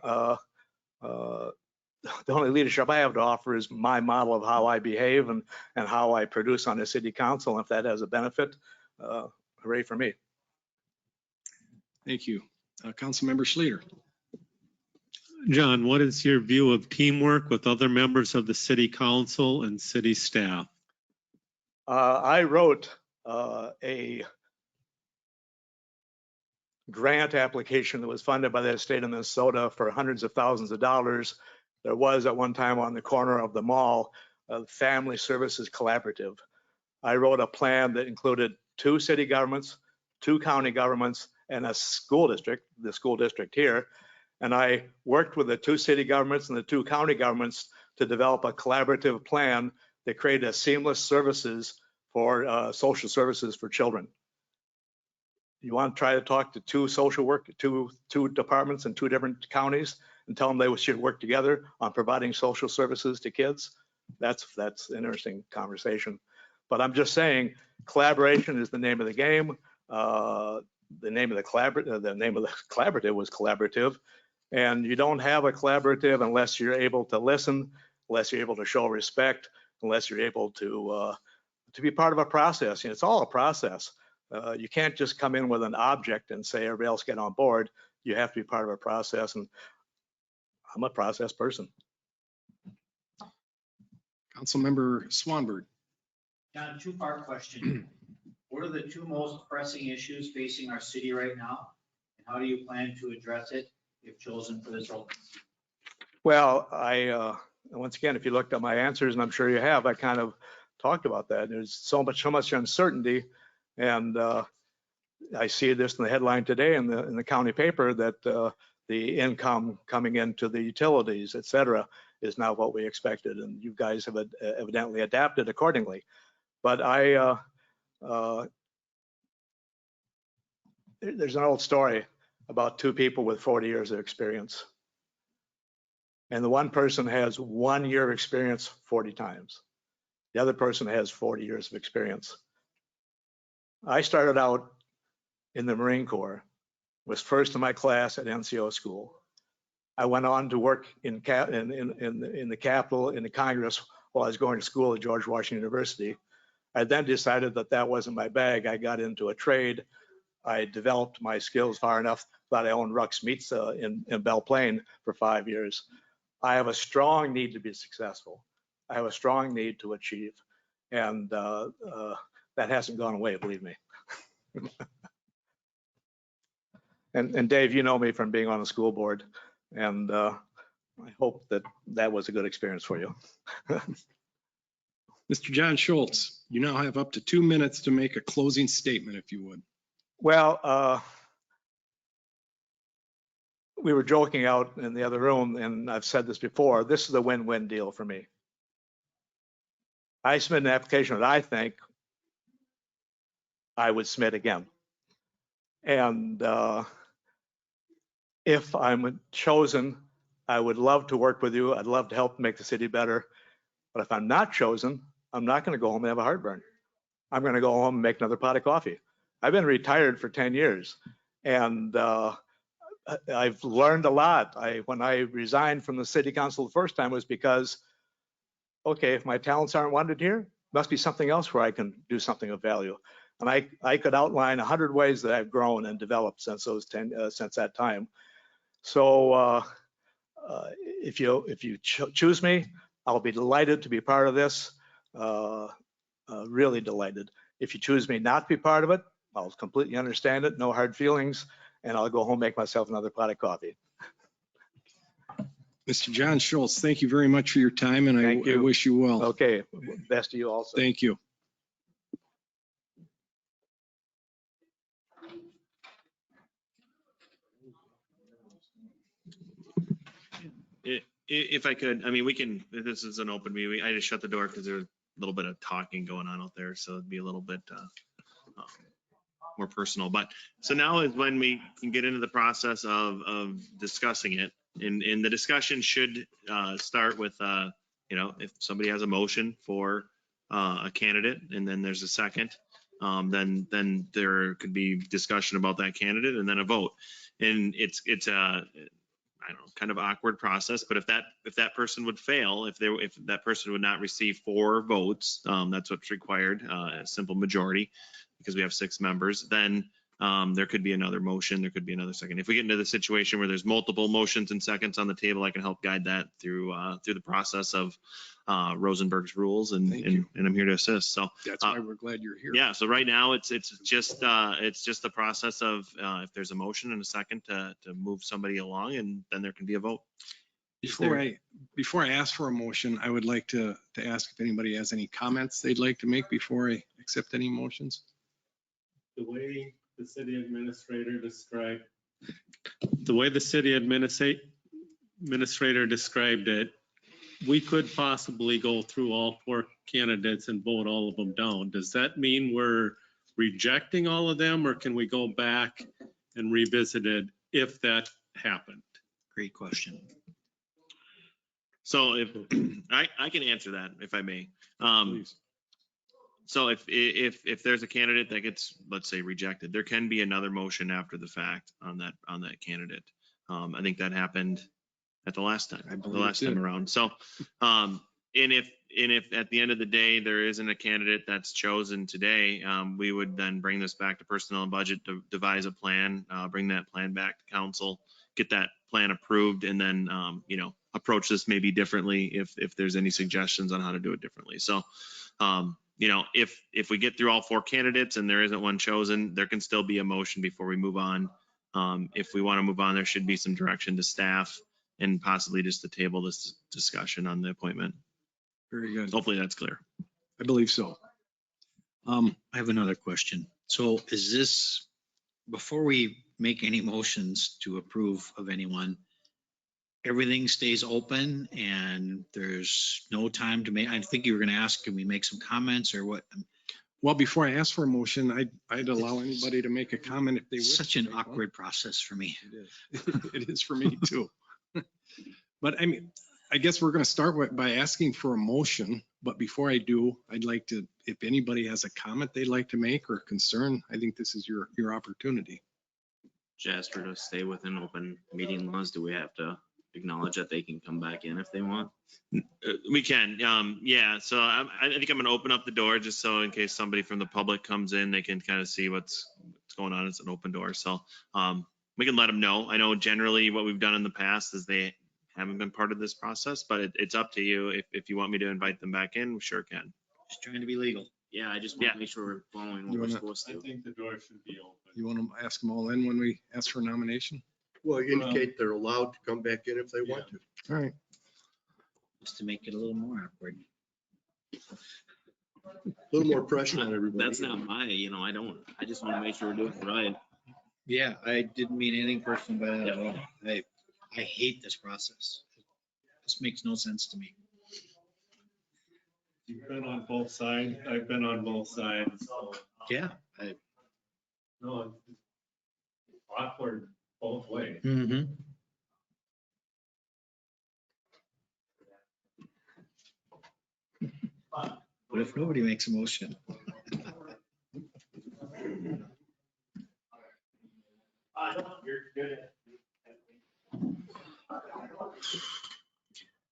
the only leadership I have to offer is my model of how I behave and how I produce on the city council. And if that has a benefit, hooray for me. Thank you. Councilmember Schlueter. John, what is your view of teamwork with other members of the city council and city staff? I wrote a grant application that was funded by the state of Minnesota for hundreds of thousands of dollars. There was at one time on the corner of the mall, a Family Services Collaborative. I wrote a plan that included 2 city governments, 2 county governments, and a school district, the school district here. And I worked with the 2 city governments and the 2 county governments to develop a collaborative plan that created a seamless services for social services for children. You want to try to talk to 2 social work, two departments in 2 different counties and tell them they should work together on providing social services to kids? That's an interesting conversation. But I'm just saying, collaboration is the name of the game. The name of the collaborative was collaborative, and you don't have a collaborative unless you're able to listen, unless you're able to show respect, unless you're able to be part of a process. It's all a process. You can't just come in with an object and say everybody else get on board. You have to be part of a process, and I'm a process person. Councilmember Swanberg. John, 2-part question. What are the 2 most pressing issues facing our city right now? And how do you plan to address it if chosen for this role? Well, once again, if you looked at my answers, and I'm sure you have, I kind of talked about that. There's so much uncertainty, and I see this in the headline today in the county paper that the income coming into the utilities, et cetera, is not what we expected, and you guys have evidently adapted accordingly. But there's an old story about 2 people with 40 years of experience. And the one person has 1 year of experience 40 times. The other person has 40 years of experience. I started out in the Marine Corps, was first in my class at NCO school. I went on to work in the Capitol, in the Congress, while I was going to school at George Washington University. I then decided that that wasn't my bag. I got into a trade. I developed my skills far enough that I owned Ruck's Meats in Belle Plaine for 5 years. I have a strong need to be successful. I have a strong need to achieve. And that hasn't gone away, believe me. And Dave, you know me from being on the school board. And I hope that was a good experience for you. Mr. John Schultz, you now have up to 2 minutes to make a closing statement, if you would. Well, we were joking out in the other room, and I've said this before, this is a win-win deal for me. I submit an application that I think I would submit again. And if I'm chosen, I would love to work with you. I'd love to help make the city better. But if I'm not chosen, I'm not going to go home and have a heartburn. I'm going to go home and make another pot of coffee. I've been retired for 10 years, and I've learned a lot. When I resigned from the city council the first time was because, okay, if my talents aren't wanted here, must be something else where I can do something of value. And I could outline 100 ways that I've grown and developed since that time. So if you choose me, I'll be delighted to be part of this. Really delighted. If you choose me not to be part of it, I'll completely understand it. No hard feelings, and I'll go home, make myself another pot of coffee. Mr. John Schultz, thank you very much for your time, and I wish you well. Okay, best to you also. Thank you. If I could, I mean, we can, this is an open meeting. I just shut the door because there's a little bit of talking going on out there. So it'd be a little bit more personal. But so now is when we can get into the process of discussing it. And the discussion should start with, if somebody has a motion for a candidate and then there's a second, then there could be discussion about that candidate and then a vote. And it's I don't know, kind of awkward process, but if that person would fail, if that person would not receive 4 votes, that's what's required, a simple majority, because we have 6 members, then there could be another motion, there could be another second. If we get into the situation where there's multiple motions and seconds on the table, I can help guide that through the process of Rosenberg's rules, and Thank you. I'm here to assist. So That's why we're glad you're here. yeah, so right now it's just the process of if there's a motion and a second to move somebody along, and then there can be a vote. Before I ask for a motion, I would like to ask if anybody has any comments they'd like to make before I accept any motions. The way the city administrator described it, we could possibly go through all 4 candidates and vote all of them down. Does that mean we're rejecting all of them, or can we go back and revisit it if that happened? Great question. So if I can answer that, if I may. Please. So if there's a candidate that gets, let's say, rejected, there can be another motion after the fact on that candidate. I think that happened at the last time around. So, and if at the end of the day there isn't a candidate that's chosen today, we would then bring this back to personnel and budget to devise a plan, bring that plan back to council, get that plan approved, and then approach this maybe differently if there's any suggestions on how to do it differently. So. If we get through all 4 candidates and there isn't one chosen, there can still be a motion before we move on. If we want to move on, there should be some direction to staff and possibly just to table this discussion on the appointment. Very good. Hopefully that's clear. I believe so. I have another question. So is this, before we make any motions to approve of anyone, everything stays open and there's no time to make, I think you were going to ask, can we make some comments or what? Well, before I ask for a motion, I'd allow anybody to make a comment if they wish. Such an awkward process for me. It is. It is for me too. But I mean, I guess we're going to start by asking for a motion. But before I do, I'd like to, if anybody has a comment they'd like to make or concern, I think this is your opportunity. Jasper, to stay within open meeting laws, do we have to acknowledge that they can come back in if they want? We can, yeah. So I think I'm going to open up the door just so in case somebody from the public comes in, they can kind of see what's going on. It's an open door. So we can let them know. I know generally what we've done in the past is they haven't been part of this process, but it's up to you. If you want me to invite them back in, we sure can. Just trying to be legal. Yeah, I just want to make sure we're following what we're supposed to. I think the door should be open. You want to ask them all in when we ask for a nomination? Well, indicate they're allowed to come back in if they want to. All right. Just to make it a little more awkward. A little more pressure on everybody. That's not my, I just want to make sure we're doing it right. Yeah, I didn't mean anything personal by that at all. I hate this process. This makes no sense to me. You've been on both sides. I've been on both sides. So, Yeah. no, it's awkward both ways. Mm-hmm. What if nobody makes a motion?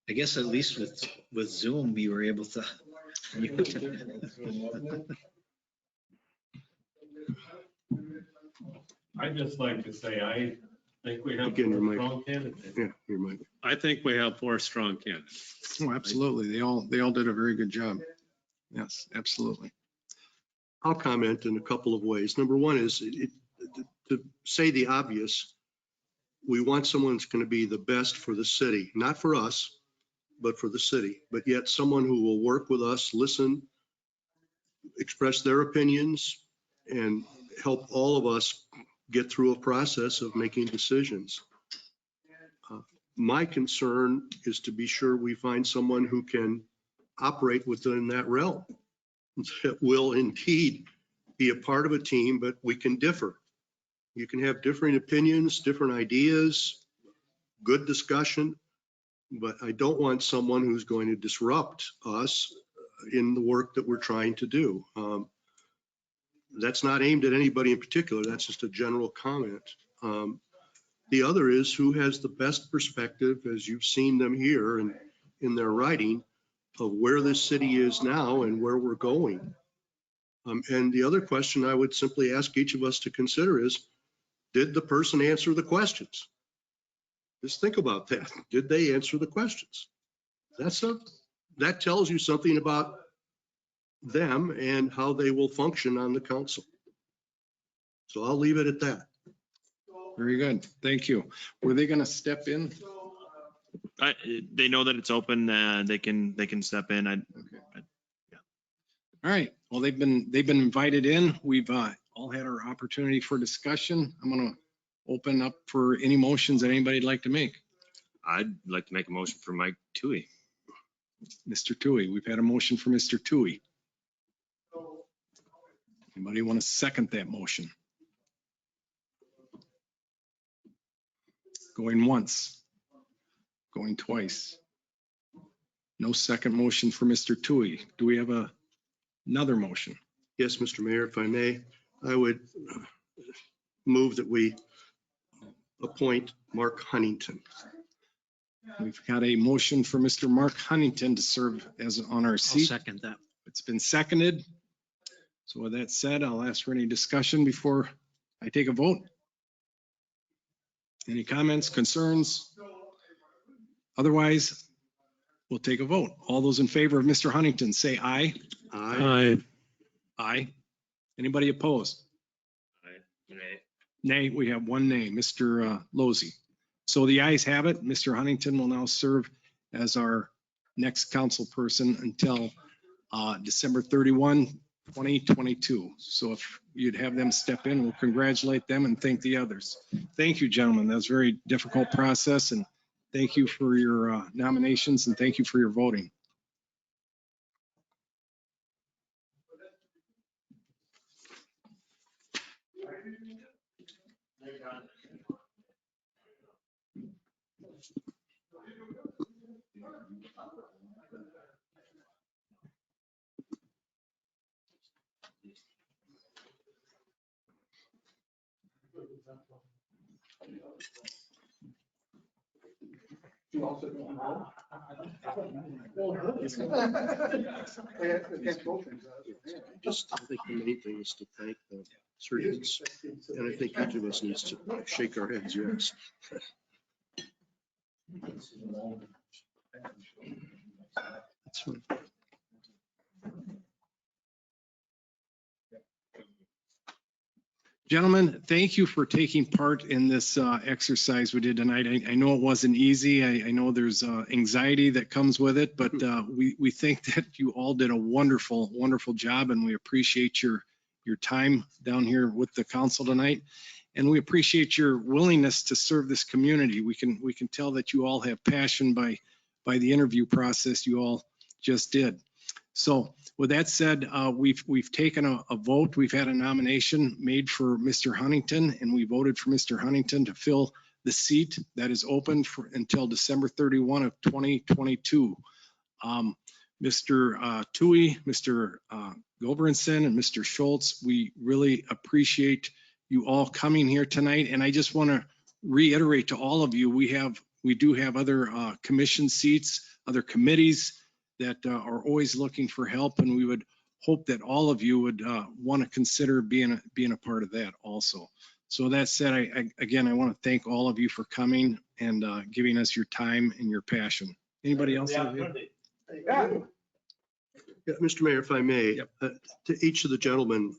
I guess at least with Zoom, you were able to. I'd just like to say, I think we have Again, your mic. strong candidates. Yeah, your mic. I think we have 4 strong candidates. Oh, absolutely. They all did a very good job. Yes, absolutely. I'll comment in a couple of ways. Number one is to say the obvious. We want someone who's going to be the best for the city, not for us, but for the city, but yet someone who will work with us, listen, express their opinions, and help all of us get through a process of making decisions. My concern is to be sure we find someone who can operate within that realm, that will indeed be a part of a team, but we can differ. You can have different opinions, different ideas, good discussion, but I don't want someone who's going to disrupt us in the work that we're trying to do. That's not aimed at anybody in particular. That's just a general comment. The other is who has the best perspective, as you've seen them here and in their writing, of where this city is now and where we're going. And the other question I would simply ask each of us to consider is, did the person answer the questions? Just think about that. Did they answer the questions? That tells you something about them and how they will function on the council. So I'll leave it at that. Very good. Thank you. Were they going to step in? They know that it's open. They can step in. All right. Well, they've been invited in. We've all had our opportunity for discussion. I'm going to open up for any motions that anybody'd like to make. I'd like to make a motion for Mike Tui. Mr. Tui, we've had a motion for Mr. Tui. Anybody want to second that motion? Going once, going twice. No second motion for Mr. Tui. Do we have another motion? Yes, Mr. Mayor, if I may, I would move that we appoint Mark Huntington. We've got a motion for Mr. Mark Huntington to serve as on our I'll seat. second that. It's been seconded. So with that said, I'll ask for any discussion before I take a vote. Any comments, concerns? Otherwise, we'll take a vote. All those in favor of Mr. Huntington, say aye. Aye. Aye. Anybody opposed? Nay, we have one nay, Mr. Losey. So the ayes have it. Mr. Huntington will now serve as our next council person until December 31, 2022. So if you'd have them step in, we'll congratulate them and thank the others. Thank you, gentlemen. That was a very difficult process, and thank you for your nominations and thank you for your voting. Just, I think the main thing is to thank the surgeons. And I think each of us needs to shake our heads, yes. That's fine. Gentlemen, thank you for taking part in this exercise we did tonight. I know it wasn't easy. I know there's anxiety that comes with it, but we think that you all did a wonderful, wonderful job, and we appreciate your time down here with the council tonight. And we appreciate your willingness to serve this community. We can tell that you all have passion by the interview process you all just did. So with that said, we've taken a vote. We've had a nomination made for Mr. Huntington, and we voted for Mr. Huntington to fill the seat that is open until December 31 of 2022. Mr. Tui, Mr. Goberinson, and Mr. Schultz, we really appreciate you all coming here tonight. And I just want to reiterate to all of you, we do have other commission seats, other committees that are always looking for help, and we would hope that all of you would want to consider being a part of that also. So that said, I want to thank all of you for coming and giving us your time and your passion. Anybody else? Yeah, Mr. Mayor, if I may, Yep. To each of the gentlemen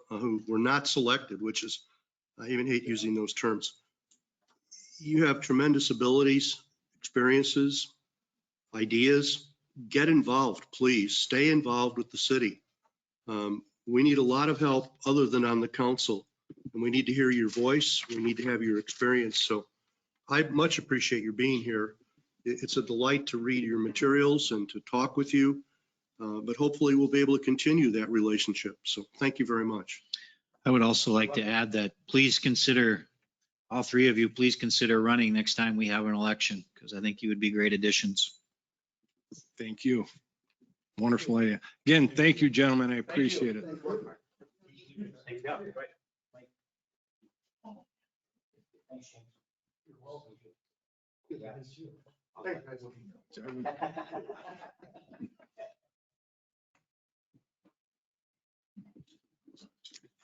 who were not selected, which is, I even hate using those terms. You have tremendous abilities, experiences, ideas. Get involved, please. Stay involved with the city. We need a lot of help other than on the council, and we need to hear your voice. We need to have your experience. So I much appreciate your being here. It's a delight to read your materials and to talk with you, but hopefully we'll be able to continue that relationship. So thank you very much. I would also like to add that please consider, all three of you, please consider running next time we have an election, because I think you would be great additions. Thank you. Wonderful idea. Again, thank you, gentlemen. I appreciate it.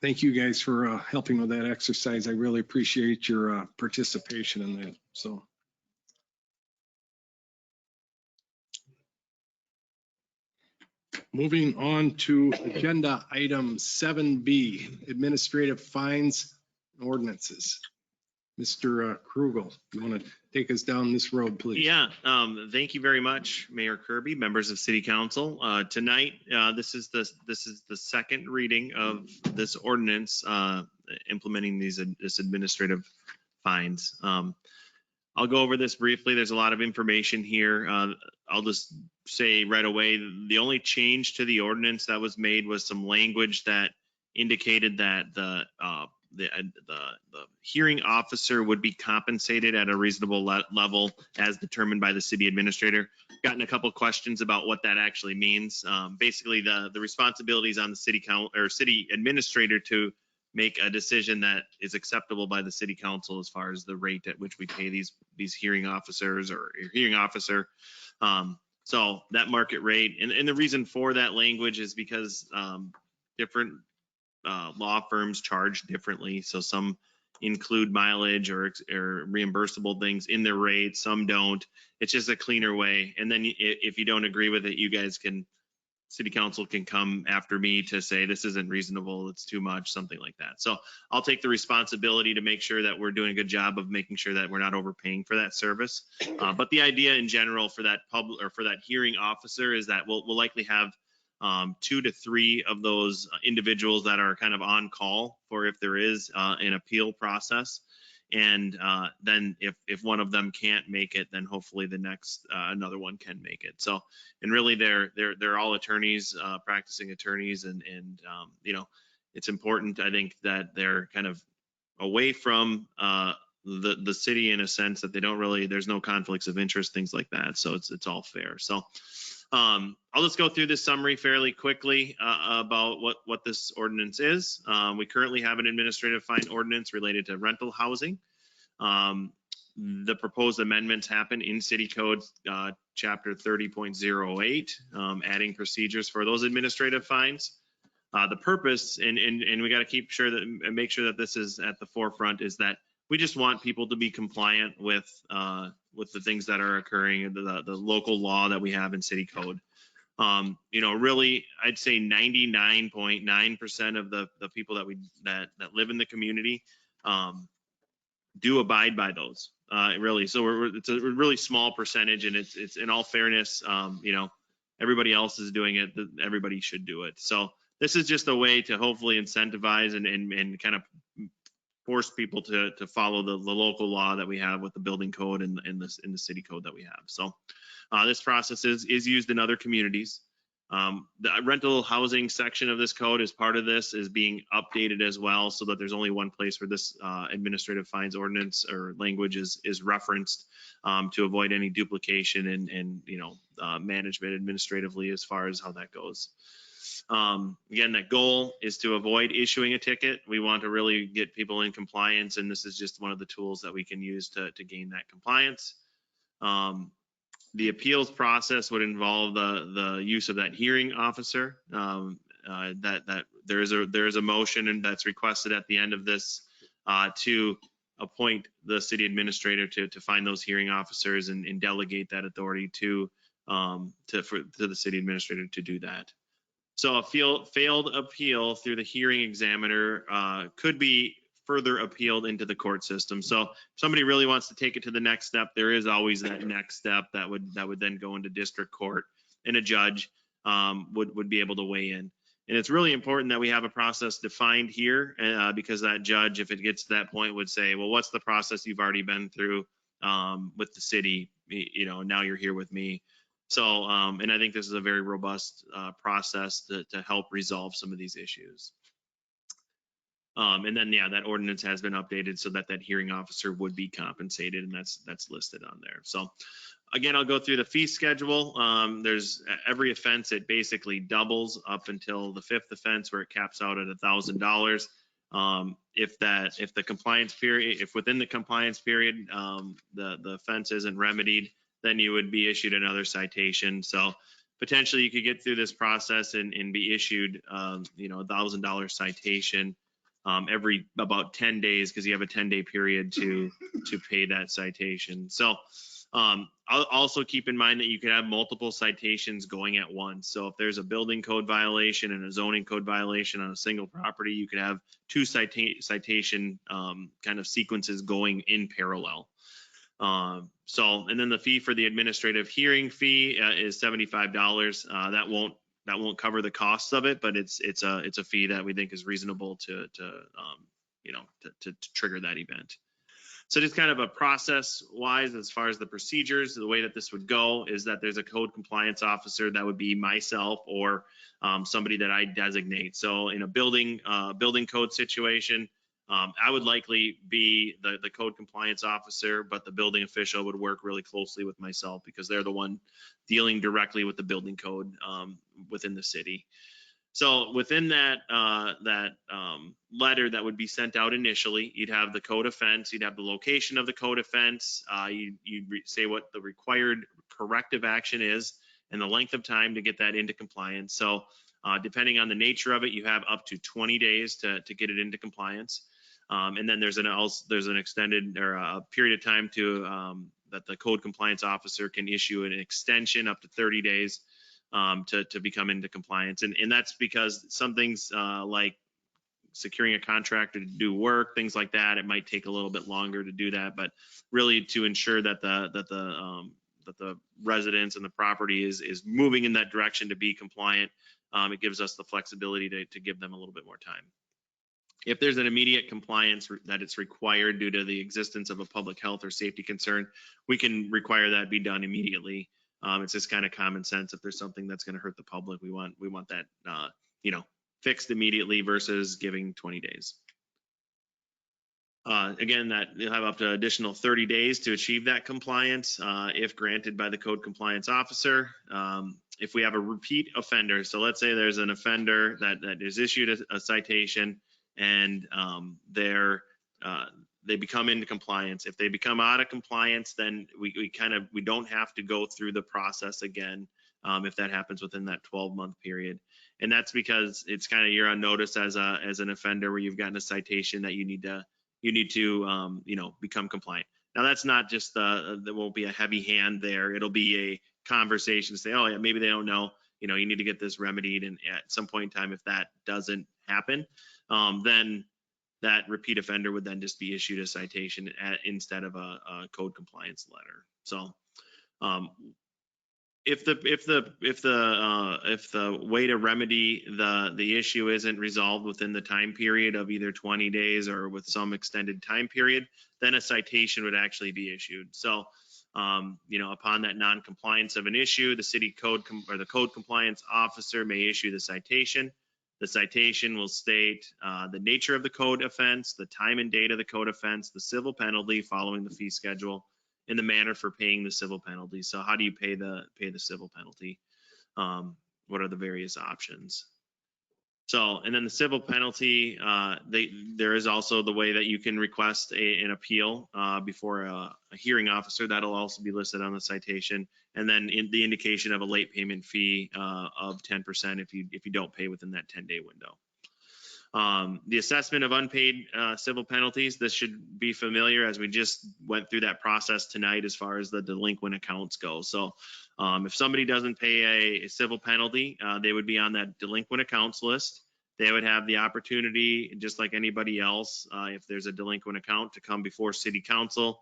Thank you guys for helping with that exercise. I really appreciate your participation in that. So. Moving on to agenda item 7B, administrative fines and ordinances. Mr. Krugel, you want to take us down this road, please? Yeah, thank you very much, Mayor Kirby, members of City Council. Tonight, this is the second reading of this ordinance implementing this administrative fines. I'll go over this briefly. There's a lot of information here. I'll just say right away, the only change to the ordinance that was made was some language that indicated that the hearing officer would be compensated at a reasonable level as determined by the city administrator. Gotten a couple questions about what that actually means. Basically, the responsibilities on the city council or city administrator to make a decision that is acceptable by the city council as far as the rate at which we pay these hearing officers or hearing officer. So that market rate, and the reason for that language is because different law firms charge differently. So some include mileage or reimbursable things in their rates, some don't. It's just a cleaner way. And then if you don't agree with it, you guys can, city council can come after me to say this isn't reasonable, it's too much, something like that. So I'll take the responsibility to make sure that we're doing a good job of making sure that we're not overpaying for that service. But the idea in general for that public or for that hearing officer is that we'll likely have 2 to 3 of those individuals that are kind of on call for if there is an appeal process. And then if one of them can't make it, then hopefully the next another one can make it. So, and really they're all attorneys, practicing attorneys, and you know, it's important, I think, that they're kind of away from the city in a sense that they don't really, there's no conflicts of interest, things like that. So it's all fair. So I'll just go through this summary fairly quickly about what this ordinance is. We currently have an administrative fine ordinance related to rental housing. The proposed amendments happen in City Code Chapter 30.08, adding procedures for those administrative fines. The purpose, and we got to keep sure that and make sure that this is at the forefront, is that we just want people to be compliant with the things that are occurring, the local law that we have in City Code. You know, really, I'd say 99.9% of the people that live in the community do abide by those. Really, so it's a really small percentage, and it's in all fairness, you know, everybody else is doing it. Everybody should do it. So this is just a way to hopefully incentivize and kind of force people to follow the local law that we have with the building code and in the city code that we have. So this process is used in other communities. The rental housing section of this code is part of this, is being updated as well, so that there's only one place where this administrative fines ordinance or language is referenced, to avoid any duplication and you know, management administratively as far as how that goes. Again, that goal is to avoid issuing a ticket. We want to really get people in compliance, and this is just one of the tools that we can use to gain that compliance. The appeals process would involve the use of that hearing officer. That there is a motion and that's requested at the end of this to appoint the city administrator to find those hearing officers and delegate that authority to the city administrator to do that. So a failed appeal through the hearing examiner could be further appealed into the court system. So if somebody really wants to take it to the next step, there is always that next step that would then go into district court, and a judge would be able to weigh in. And it's really important that we have a process defined here, because that judge, if it gets to that point, would say, well, what's the process you've already been through with the city? You know, now you're here with me. So, and I think this is a very robust process to help resolve some of these issues. And then, yeah, that ordinance has been updated so that hearing officer would be compensated, and that's listed on there. So again, I'll go through the fee schedule. There's every offense, it basically doubles up until the 5th offense, where it caps out at $1,000. If the compliance period, if within the compliance period, the offense isn't remedied, then you would be issued another citation. So potentially you could get through this process and be issued, you know, $1,000 citation every about 10 days because you have a 10-day period to pay that citation. So I'll also keep in mind that you can have multiple citations going at once. So if there's a building code violation and a zoning code violation on a single property, you could have two citation kind of sequences going in parallel. And then the fee for the administrative hearing fee is $75. That won't cover the costs of it, but it's a fee that we think is reasonable to trigger that event. So just kind of a process wise, as far as the procedures, the way that this would go is that there's a code compliance officer that would be myself or somebody that I designate. So in a building code situation, I would likely be the code compliance officer, but the building official would work really closely with myself because they're the one dealing directly with the building code within the city. So within that letter that would be sent out initially, you'd have the code offense, you'd have the location of the code offense, you'd say what the required corrective action is and the length of time to get that into compliance. So depending on the nature of it, you have up to 20 days to get it into compliance. And then there's an extended or a period of time that the code compliance officer can issue an extension up to 30 days to become into compliance. And that's because some things like securing a contractor to do work, things like that, it might take a little bit longer to do that, but really to ensure that the residents and the property is moving in that direction to be compliant, it gives us the flexibility to give them a little bit more time. If there's an immediate compliance that it's required due to the existence of a public health or safety concern, we can require that be done immediately. It's just kind of common sense. If there's something that's going to hurt the public, we want that fixed immediately versus giving 20 days. Again, that you'll have up to additional 30 days to achieve that compliance if granted by the code compliance officer. If we have a repeat offender, so let's say there's an offender that is issued a citation and they become into compliance. If they become out of compliance, then we don't have to go through the process again if that happens within that 12-month period. And that's because it's kind of you're on notice as an offender where you've gotten a citation that you need to become compliant. Now that's not just there won't be a heavy hand there. It'll be a conversation to say, oh yeah, maybe they don't know, you need to get this remedied. And at some point in time, if that doesn't happen, then that repeat offender would then just be issued a citation instead of a code compliance letter. So if the way to remedy the issue isn't resolved within the time period of either 20 days or with some extended time period, then a citation would actually be issued. So upon that non-compliance of an issue, the city code or the code compliance officer may issue the citation. The citation will state the nature of the code offense, the time and date of the code offense, the civil penalty following the fee schedule, and the manner for paying the civil penalty. So how do you pay the civil penalty? What are the various options? So, and then the civil penalty, there is also the way that you can request an appeal before a hearing officer. That'll also be listed on the citation. And then the indication of a late payment fee of 10% if you don't pay within that 10-day window. The assessment of unpaid civil penalties, this should be familiar as we just went through that process tonight as far as the delinquent accounts go. So if somebody doesn't pay a civil penalty, they would be on that delinquent accounts list. They would have the opportunity, just like anybody else, if there's a delinquent account, to come before city council,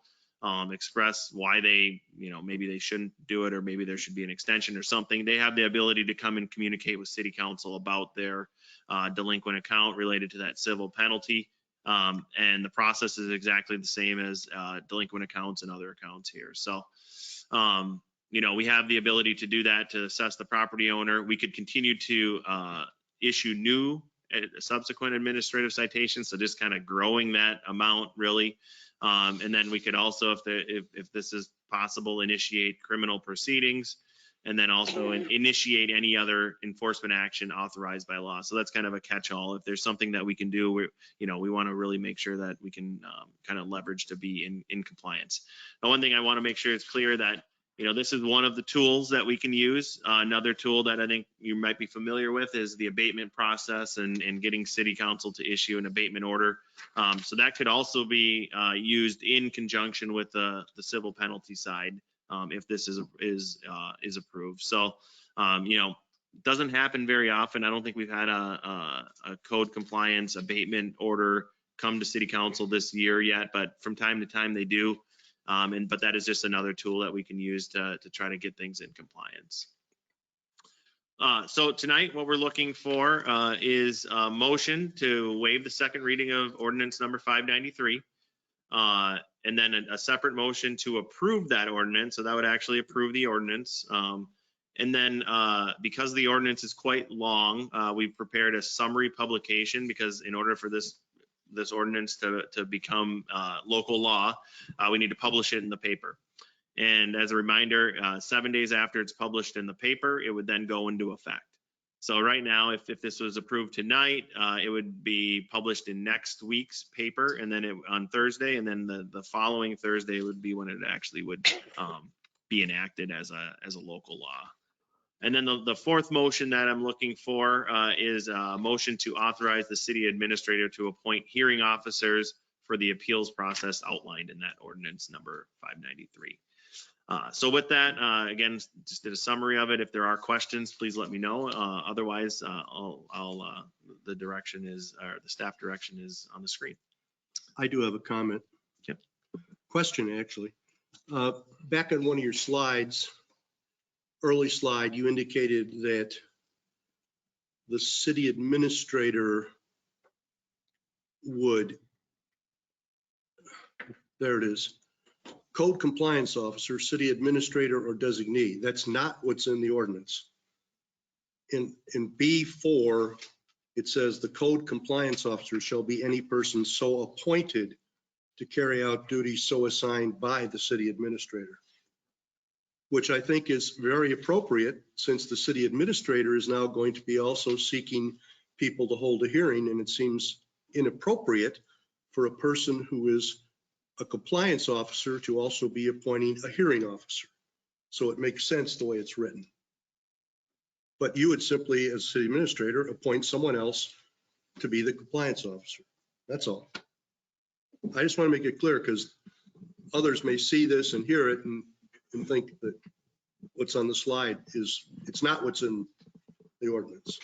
express why maybe they shouldn't do it, or maybe there should be an extension or something. They have the ability to come and communicate with city council about their delinquent account related to that civil penalty. And the process is exactly the same as delinquent accounts and other accounts here. So, we have the ability to do that to assess the property owner. We could continue to issue new subsequent administrative citations. So just kind of growing that amount really. And then we could also, if this is possible, initiate criminal proceedings, and then also initiate any other enforcement action authorized by law. So that's kind of a catch-all. If there's something that we can do, we want to really make sure that we can kind of leverage to be in compliance. Now, one thing I want to make sure it's clear that This is one of the tools that we can use. Another tool that I think you might be familiar with is the abatement process and getting city council to issue an abatement order. So that could also be used in conjunction with the civil penalty side if this is approved. So, doesn't happen very often. I don't think we've had a code compliance abatement order come to city council this year yet, but from time to time they do. But that is just another tool that we can use to try to get things in compliance. So tonight, what we're looking for is a motion to waive the second reading of ordinance number 593. And then a separate motion to approve that ordinance. So that would actually approve the ordinance. And then because the ordinance is quite long, we've prepared a summary publication, because in order for this ordinance to become local law, we need to publish it in the paper. And as a reminder, 7 days after it's published in the paper, it would then go into effect. So right now, if this was approved tonight, it would be published in next week's paper, and then on Thursday, and then the following Thursday would be when it actually would be enacted as a local law. And then the fourth motion that I'm looking for is a motion to authorize the city administrator to appoint hearing officers for the appeals process outlined in that ordinance number 593. So with that, again, just did a summary of it. If there are questions, please let me know. Otherwise, the direction is, or the staff direction is on the screen. I do have a comment. Yep. Question, actually. Back on one of your slides, early slide, you indicated that the city administrator would, there it is, code compliance officer, city administrator, or designee. That's not what's in the ordinance. In B4, it says the code compliance officer shall be any person so appointed to carry out duties so assigned by the city administrator, which I think is very appropriate, since the city administrator is now going to be also seeking people to hold a hearing, and it seems inappropriate for a person who is a compliance officer to also be appointing a hearing officer. So it makes sense the way it's written. But you would simply, as city administrator, appoint someone else to be the compliance officer. That's all. I just want to make it clear, because others may see this and hear it and think that what's on the slide it's not what's in the ordinance.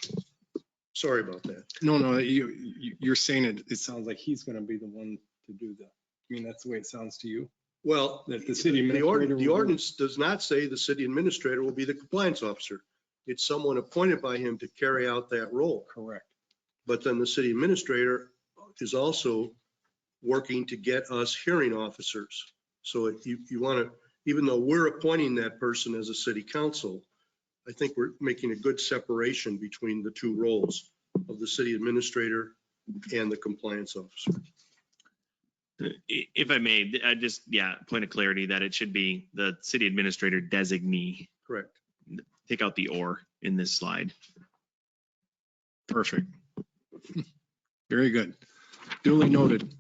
Sorry about that. No, you're saying it sounds like he's going to be the one to do that. I mean, that's the way it sounds to you. Well, That the city the administrator ordinance does not say the city administrator will be the compliance officer. It's someone appointed by him to carry out that role. Correct. But then the city administrator is also working to get us hearing officers. So you want to, even though we're appointing that person as a city council, I think we're making a good separation between the two roles of the city administrator and the compliance officer. If I may, I just, point of clarity that it should be the city administrator designee. Correct. Take out the or in this slide. Perfect. Very good. Duly noted.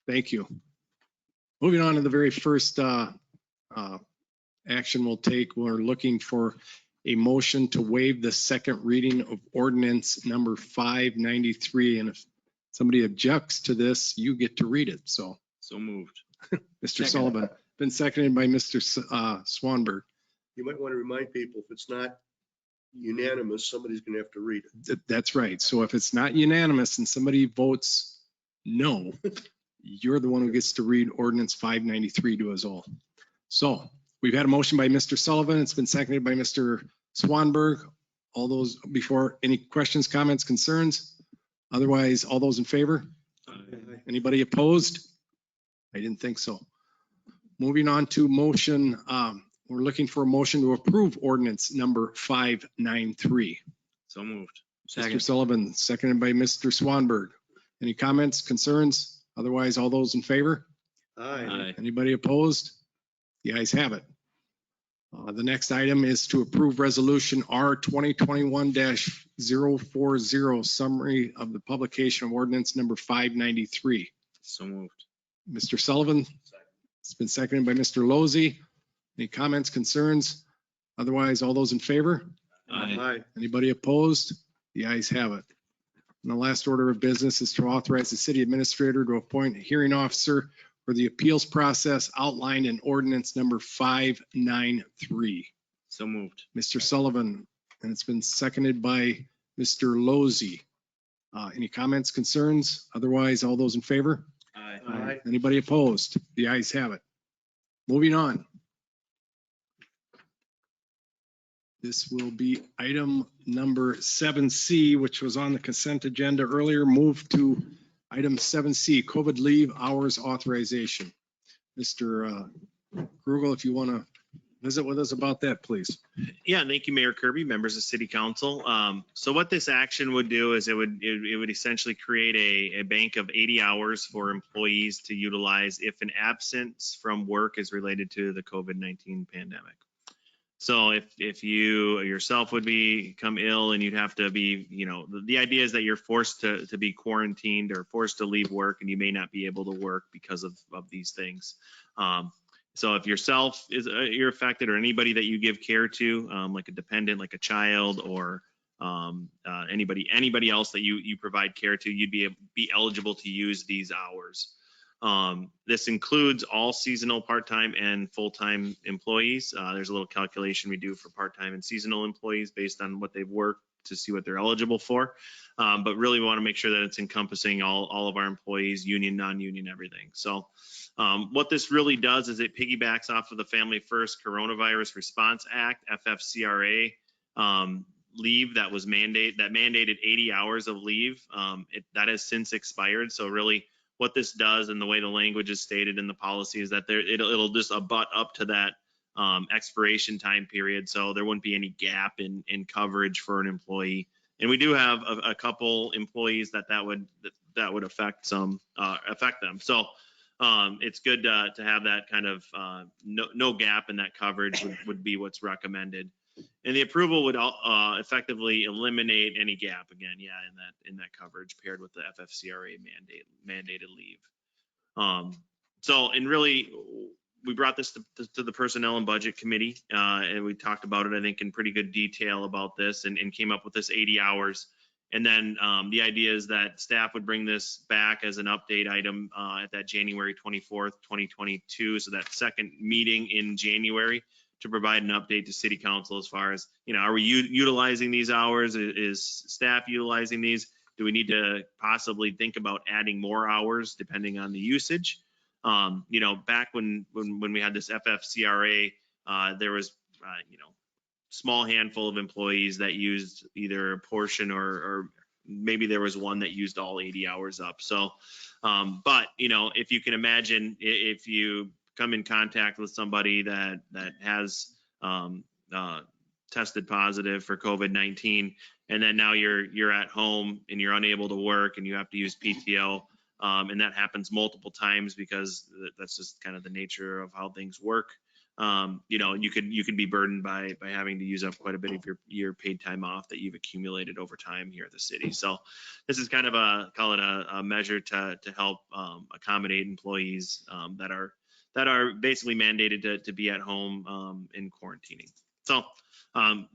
Thank you. Moving on to the very first action we'll take, we're looking for a motion to waive the second reading of ordinance number 593. And if somebody objects to this, you get to read it. So moved. Mr. Sullivan, been seconded by Mr. Swanberg. You might want to remind people, if it's not unanimous, somebody's going to have to read it. That's right. So if it's not unanimous and somebody votes no, you're the one who gets to read ordinance 593 to us all. So we've had a motion by Mr. Sullivan. It's been seconded by Mr. Swanberg. All those before, any questions, comments, concerns? Otherwise, all those in favor? Anybody opposed? I didn't think so. Moving on to motion, we're looking for a motion to approve ordinance number 593. So moved. Mr. Sullivan, seconded by Mr. Swanberg. Any comments, concerns? Otherwise, all those in favor? Aye. Anybody opposed? The ayes have it. The next item is to approve resolution R 2021-040, summary of the publication of ordinance number 593. So moved. Mr. Sullivan, it's been seconded by Mr. Lozey. Any comments, concerns? Otherwise, all those in favor? Aye. Anybody opposed? The ayes have it. And the last order of business is to authorize the city administrator to appoint a hearing officer for the appeals process outlined in ordinance number 593. So moved. Mr. Sullivan, and it's been seconded by Mr. Lozey. Any comments, concerns? Otherwise, all those in favor? Aye. Aye. Anybody opposed? The ayes have it. Moving on. This will be item number 7C, which was on the consent agenda earlier, moved to item 7C, COVID leave hours authorization. Mr. Krugel, if you want to visit with us about that, please. Yeah, thank you, Mayor Kirby, members of City Council. So what this action would do is it would essentially create a bank of 80 hours for employees to utilize if an absence from work is related to the COVID-19 pandemic. So if you yourself would become ill and you'd have to be, the idea is that you're forced to be quarantined or forced to leave work and you may not be able to work because of these things. So if yourself you're affected or anybody that you give care to, like a dependent, like a child or anybody else that you provide care to, you'd be eligible to use these hours. This includes all seasonal, part-time, and full-time employees. There's a little calculation we do for part-time and seasonal employees based on what they've worked to see what they're eligible for. But really we want to make sure that it's encompassing all of our employees, union, non-union, everything. So what this really does is it piggybacks off of the Family First Coronavirus Response Act, FFCRA, leave that mandated 80 hours of leave. That has since expired. So really, what this does and the way the language is stated in the policy is that it'll just abut up to that expiration time period. So there wouldn't be any gap in coverage for an employee. And we do have a couple employees that would affect them. So it's good to have that kind of no gap in that coverage would be what's recommended. And the approval would effectively eliminate any gap again, in that coverage paired with the FFCRA mandated leave. And really, we brought this to the Personnel and Budget Committee, and we talked about it, I think, in pretty good detail about this, and came up with this 80 hours. And then the idea is that staff would bring this back as an update item at that January 24th, 2022. So that second meeting in January, to provide an update to City Council as far as, are we utilizing these hours? Is staff utilizing these? Do we need to possibly think about adding more hours depending on the usage? Back when we had this FFCRA, there was, small handful of employees that used either a portion or maybe there was one that used all 80 hours up. So, but, if you can imagine, if you come in contact with somebody that has tested positive for COVID-19, and then now you're at home and you're unable to work and you have to use PTO, and that happens multiple times because that's just kind of the nature of how things work. You could be burdened by having to use up quite a bit of your paid time off that you've accumulated over time here at the city. So this is kind of a measure to help accommodate employees that are basically mandated to be at home in quarantining. So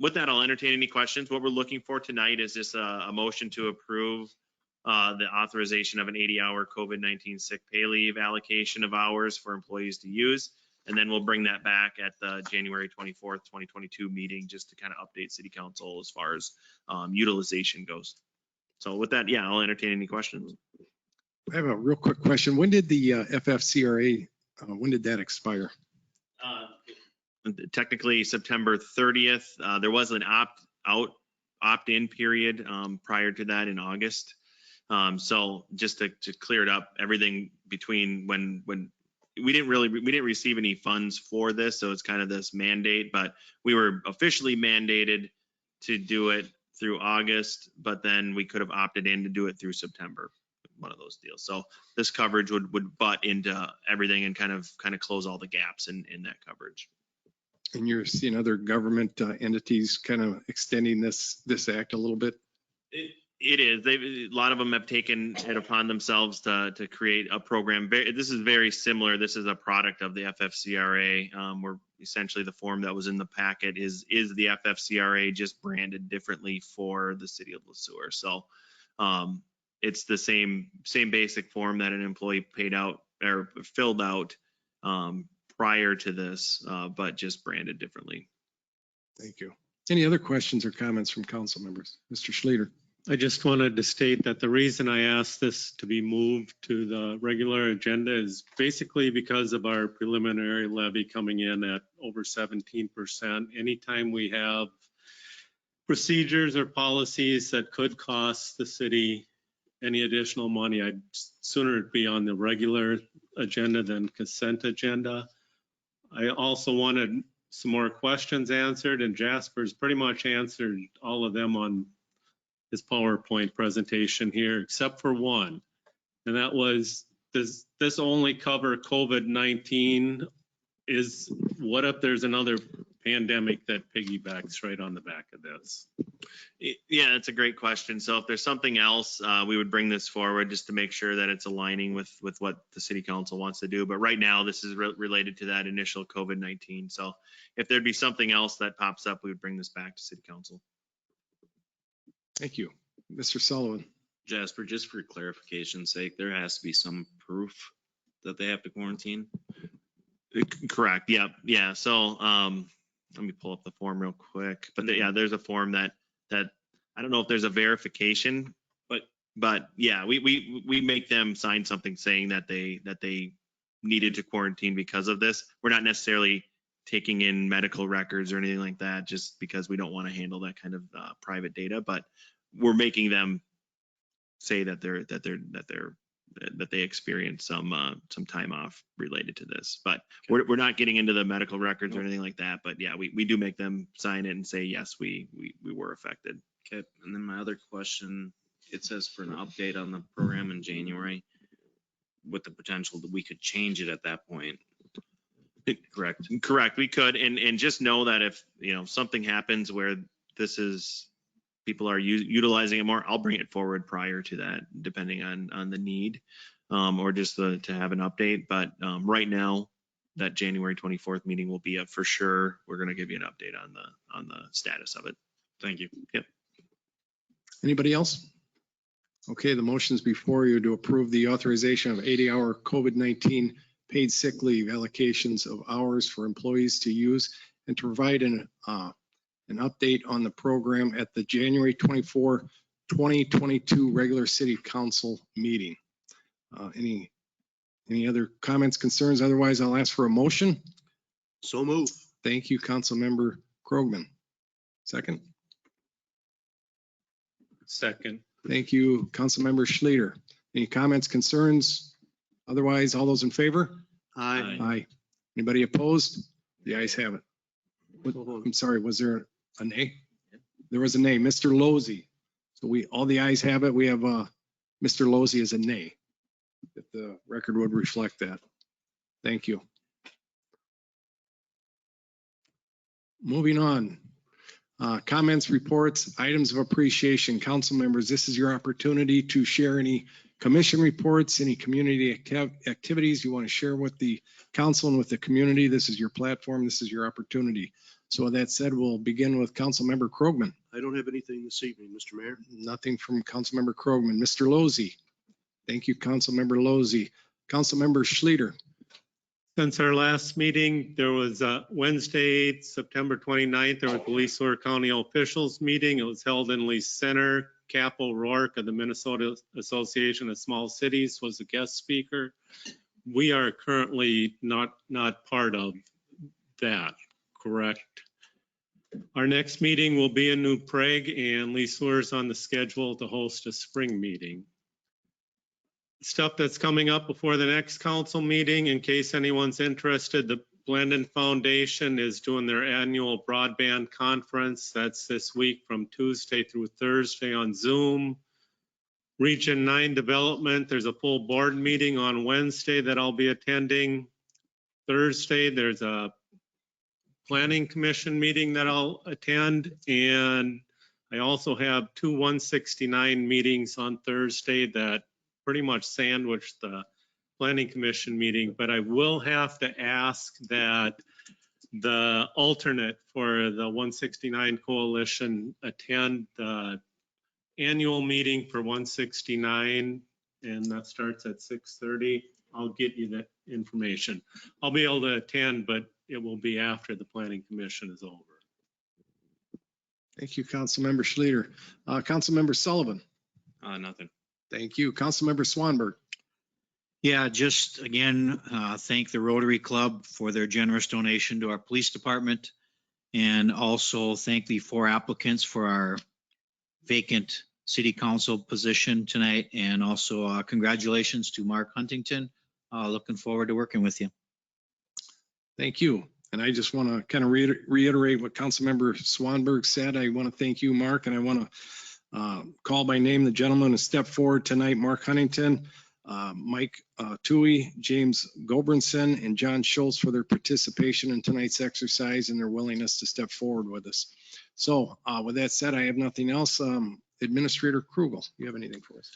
with that, I'll entertain any questions. What we're looking for tonight is just a motion to approve the authorization of an 80-hour COVID-19 sick pay leave allocation of hours for employees to use. And then we'll bring that back at the January 24th, 2022 meeting just to kind of update City Council as far as utilization goes. So with that, I'll entertain any questions. I have a real quick question. When did the FFCRA, when did that expire? Technically September 30th. There was an opt-in period prior to that in August. So just to clear it up, everything between when we didn't receive any funds for this, so it's kind of this mandate, but we were officially mandated to do it through August, but then we could have opted in to do it through September, one of those deals. So this coverage would butt into everything and kind of close all the gaps in that coverage. And you're seeing other government entities kind of extending this act a little bit? It is. A lot of them have taken it upon themselves to create a program. This is very similar. This is a product of the FFCRA. essentially the form that was in the packet is the FFCRA just branded differently for the city of Sueur. So it's the same basic form that an employee paid out or filled out prior to this, but just branded differently. Thank you. Any other questions or comments from council members? Mr. Schleter. I just wanted to state that the reason I asked this to be moved to the regular agenda is basically because of our preliminary levy coming in at over 17%. Anytime we have procedures or policies that could cost the city any additional money, I'd sooner it be on the regular agenda than consent agenda. I also wanted some more questions answered, and Jasper's pretty much answered all of them on his PowerPoint presentation here, except for one. And that was, does this only cover COVID-19? What if there's another pandemic that piggybacks right on the back of this? Yeah, that's a great question. So if there's something else, we would bring this forward just to make sure that it's aligning with what the city council wants to do. But right now, this is related to that initial COVID-19. So if there'd be something else that pops up, we would bring this back to city council. Thank you. Mr. Sullivan. Jasper, just for clarification's sake, there has to be some proof that they have to quarantine. Correct. Yep. Yeah. So let me pull up the form real quick. But yeah, there's a form that I don't know if there's a verification, but yeah, we make them sign something saying that they needed to quarantine because of this. We're not necessarily taking in medical records or anything like that, just because we don't want to handle that kind of private data. But we're making them say that they experienced some time off related to this. But we're not getting into the medical records or anything like that. But yeah, we do make them sign it and say yes, we were affected. Okay. And then my other question, it says for an update on the program in January, with the potential that we could change it at that point. Correct. We could, and just know that if something happens where people are utilizing it more, I'll bring it forward prior to that, depending on the need, or just to have an update. But right now, that January 24th meeting will be for sure. We're going to give you an update on the status of it. Thank you. Yep. Anybody else? Okay, the motion is before you to approve the authorization of 80-hour COVID-19 paid sick leave allocations of hours for employees to use and to provide an update on the program at the January 24, 2022 regular city council meeting. Any other comments, concerns? Otherwise, I'll ask for a motion. So move. Thank you, Councilmember Krogman. Second. Second. Thank you, Councilmember Schleter. Any comments, concerns? Otherwise, all those in favor? Aye. Aye. Anybody opposed? The ayes have it. I'm sorry, was there a nay? There was a nay. Mr. Losey. So all the ayes have it. We have Mr. Losey as a nay. If the record would reflect that. Thank you. Moving on. Comments, reports, items of appreciation. Council members, this is your opportunity to share any commission reports, any community activities you want to share with the council and with the community. This is your platform. This is your opportunity. So with that said, we'll begin with Councilmember Krogman. I don't have anything this evening, Mr. Mayor. Nothing from Councilmember Krogman. Mr. Losey. Thank you, Councilmember Losey. Councilmember Schleter. Since our last meeting, there was Wednesday, September 29th, there was the Lee Sueur County officials meeting. It was held in Lee Center. Cap O'Rourke of the Minnesota Association of Small Cities was a guest speaker. We are currently not part of that, correct? Our next meeting will be in New Prague, and Lee Sueur is on the schedule to host a spring meeting. Stuff that's coming up before the next council meeting, in case anyone's interested, the Blendon Foundation is doing their annual broadband conference. That's this week from Tuesday through Thursday on Zoom. Region 9 Development, there's a full board meeting on Wednesday that I'll be attending. Thursday, there's a Planning Commission meeting that I'll attend. And I also have 2 169 meetings on Thursday that pretty much sandwich the Planning Commission meeting, but I will have to ask that the alternate for the 169 Coalition attend the annual meeting for 169, and that starts at 6:30. I'll get you that information. I'll be able to attend, but it will be after the Planning Commission is over. Thank you, Councilmember Schluter. Councilmember Sullivan. Nothing. Thank you. Councilmember Swanberg. Yeah, just again, thank the Rotary Club for their generous donation to our police department. And also thank the 4 applicants for our vacant city council position tonight. And also congratulations to Mark Huntington. Looking forward to working with you. Thank you. And I just want to kind of reiterate what Councilmember Swanberg said. I want to thank you, Mark, and I want to call by name the gentleman who stepped forward tonight, Mark Huntington, Mike Tui, James Gobranson, and John Schultz for their participation in tonight's exercise and their willingness to step forward with us. So with that said, I have nothing else. Administrator Krugel, you have anything for us?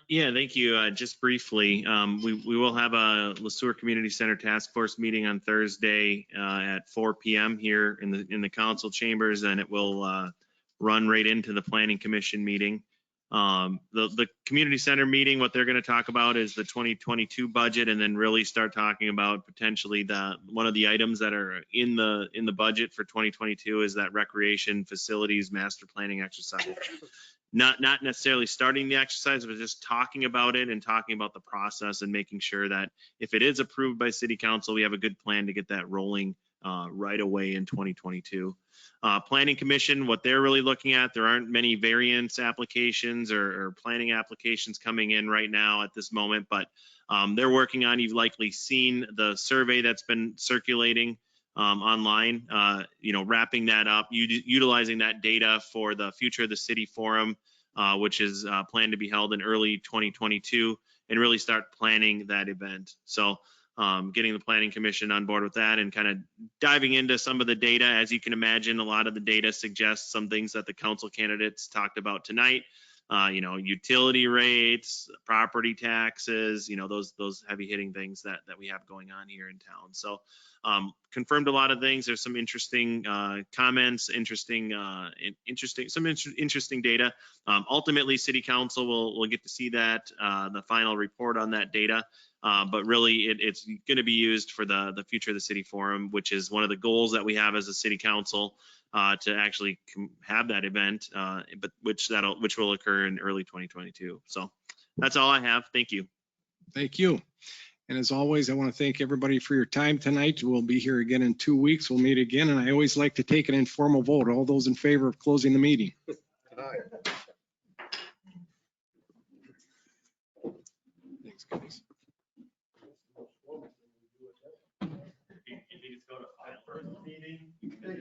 Yeah, thank you. Just briefly, we will have a Sueur Community Center Task Force meeting on Thursday at 4 p.m. here in the council chambers, and it will run right into the Planning Commission meeting. The community center meeting, what they're going to talk about is the 2022 budget, and then really start talking about potentially one of the items that are in the budget for 2022 is that recreation facilities master planning exercise. Not necessarily starting the exercise, but just talking about it and talking about the process and making sure that if it is approved by City Council, we have a good plan to get that rolling right away in 2022. Planning Commission, what they're really looking at, there aren't many variance applications or planning applications coming in right now at this moment, but they're working on, you've likely seen the survey that's been circulating online, wrapping that up, utilizing that data for the Future of the City Forum, which is planned to be held in early 2022, and really start planning that event. So getting the Planning Commission on board with that and kind of diving into some of the data. As you can imagine, a lot of the data suggests some things that the council candidates talked about tonight. Utility rates, property taxes, those heavy hitting things that we have going on here in town. So confirmed a lot of things. There's some interesting comments, interesting data. Ultimately, City Council will get to see that, the final report on that data. But really, it's going to be used for the Future of the City Forum, which is one of the goals that we have as a City Council to actually have that event, but which will occur in early 2022. So that's all I have. Thank you. Thank you. And as always, I want to thank everybody for your time tonight. We'll be here again in 2 weeks. We'll meet again. And I always like to take an informal vote. All those in favor of closing the meeting? Thanks, guys. Meeting, and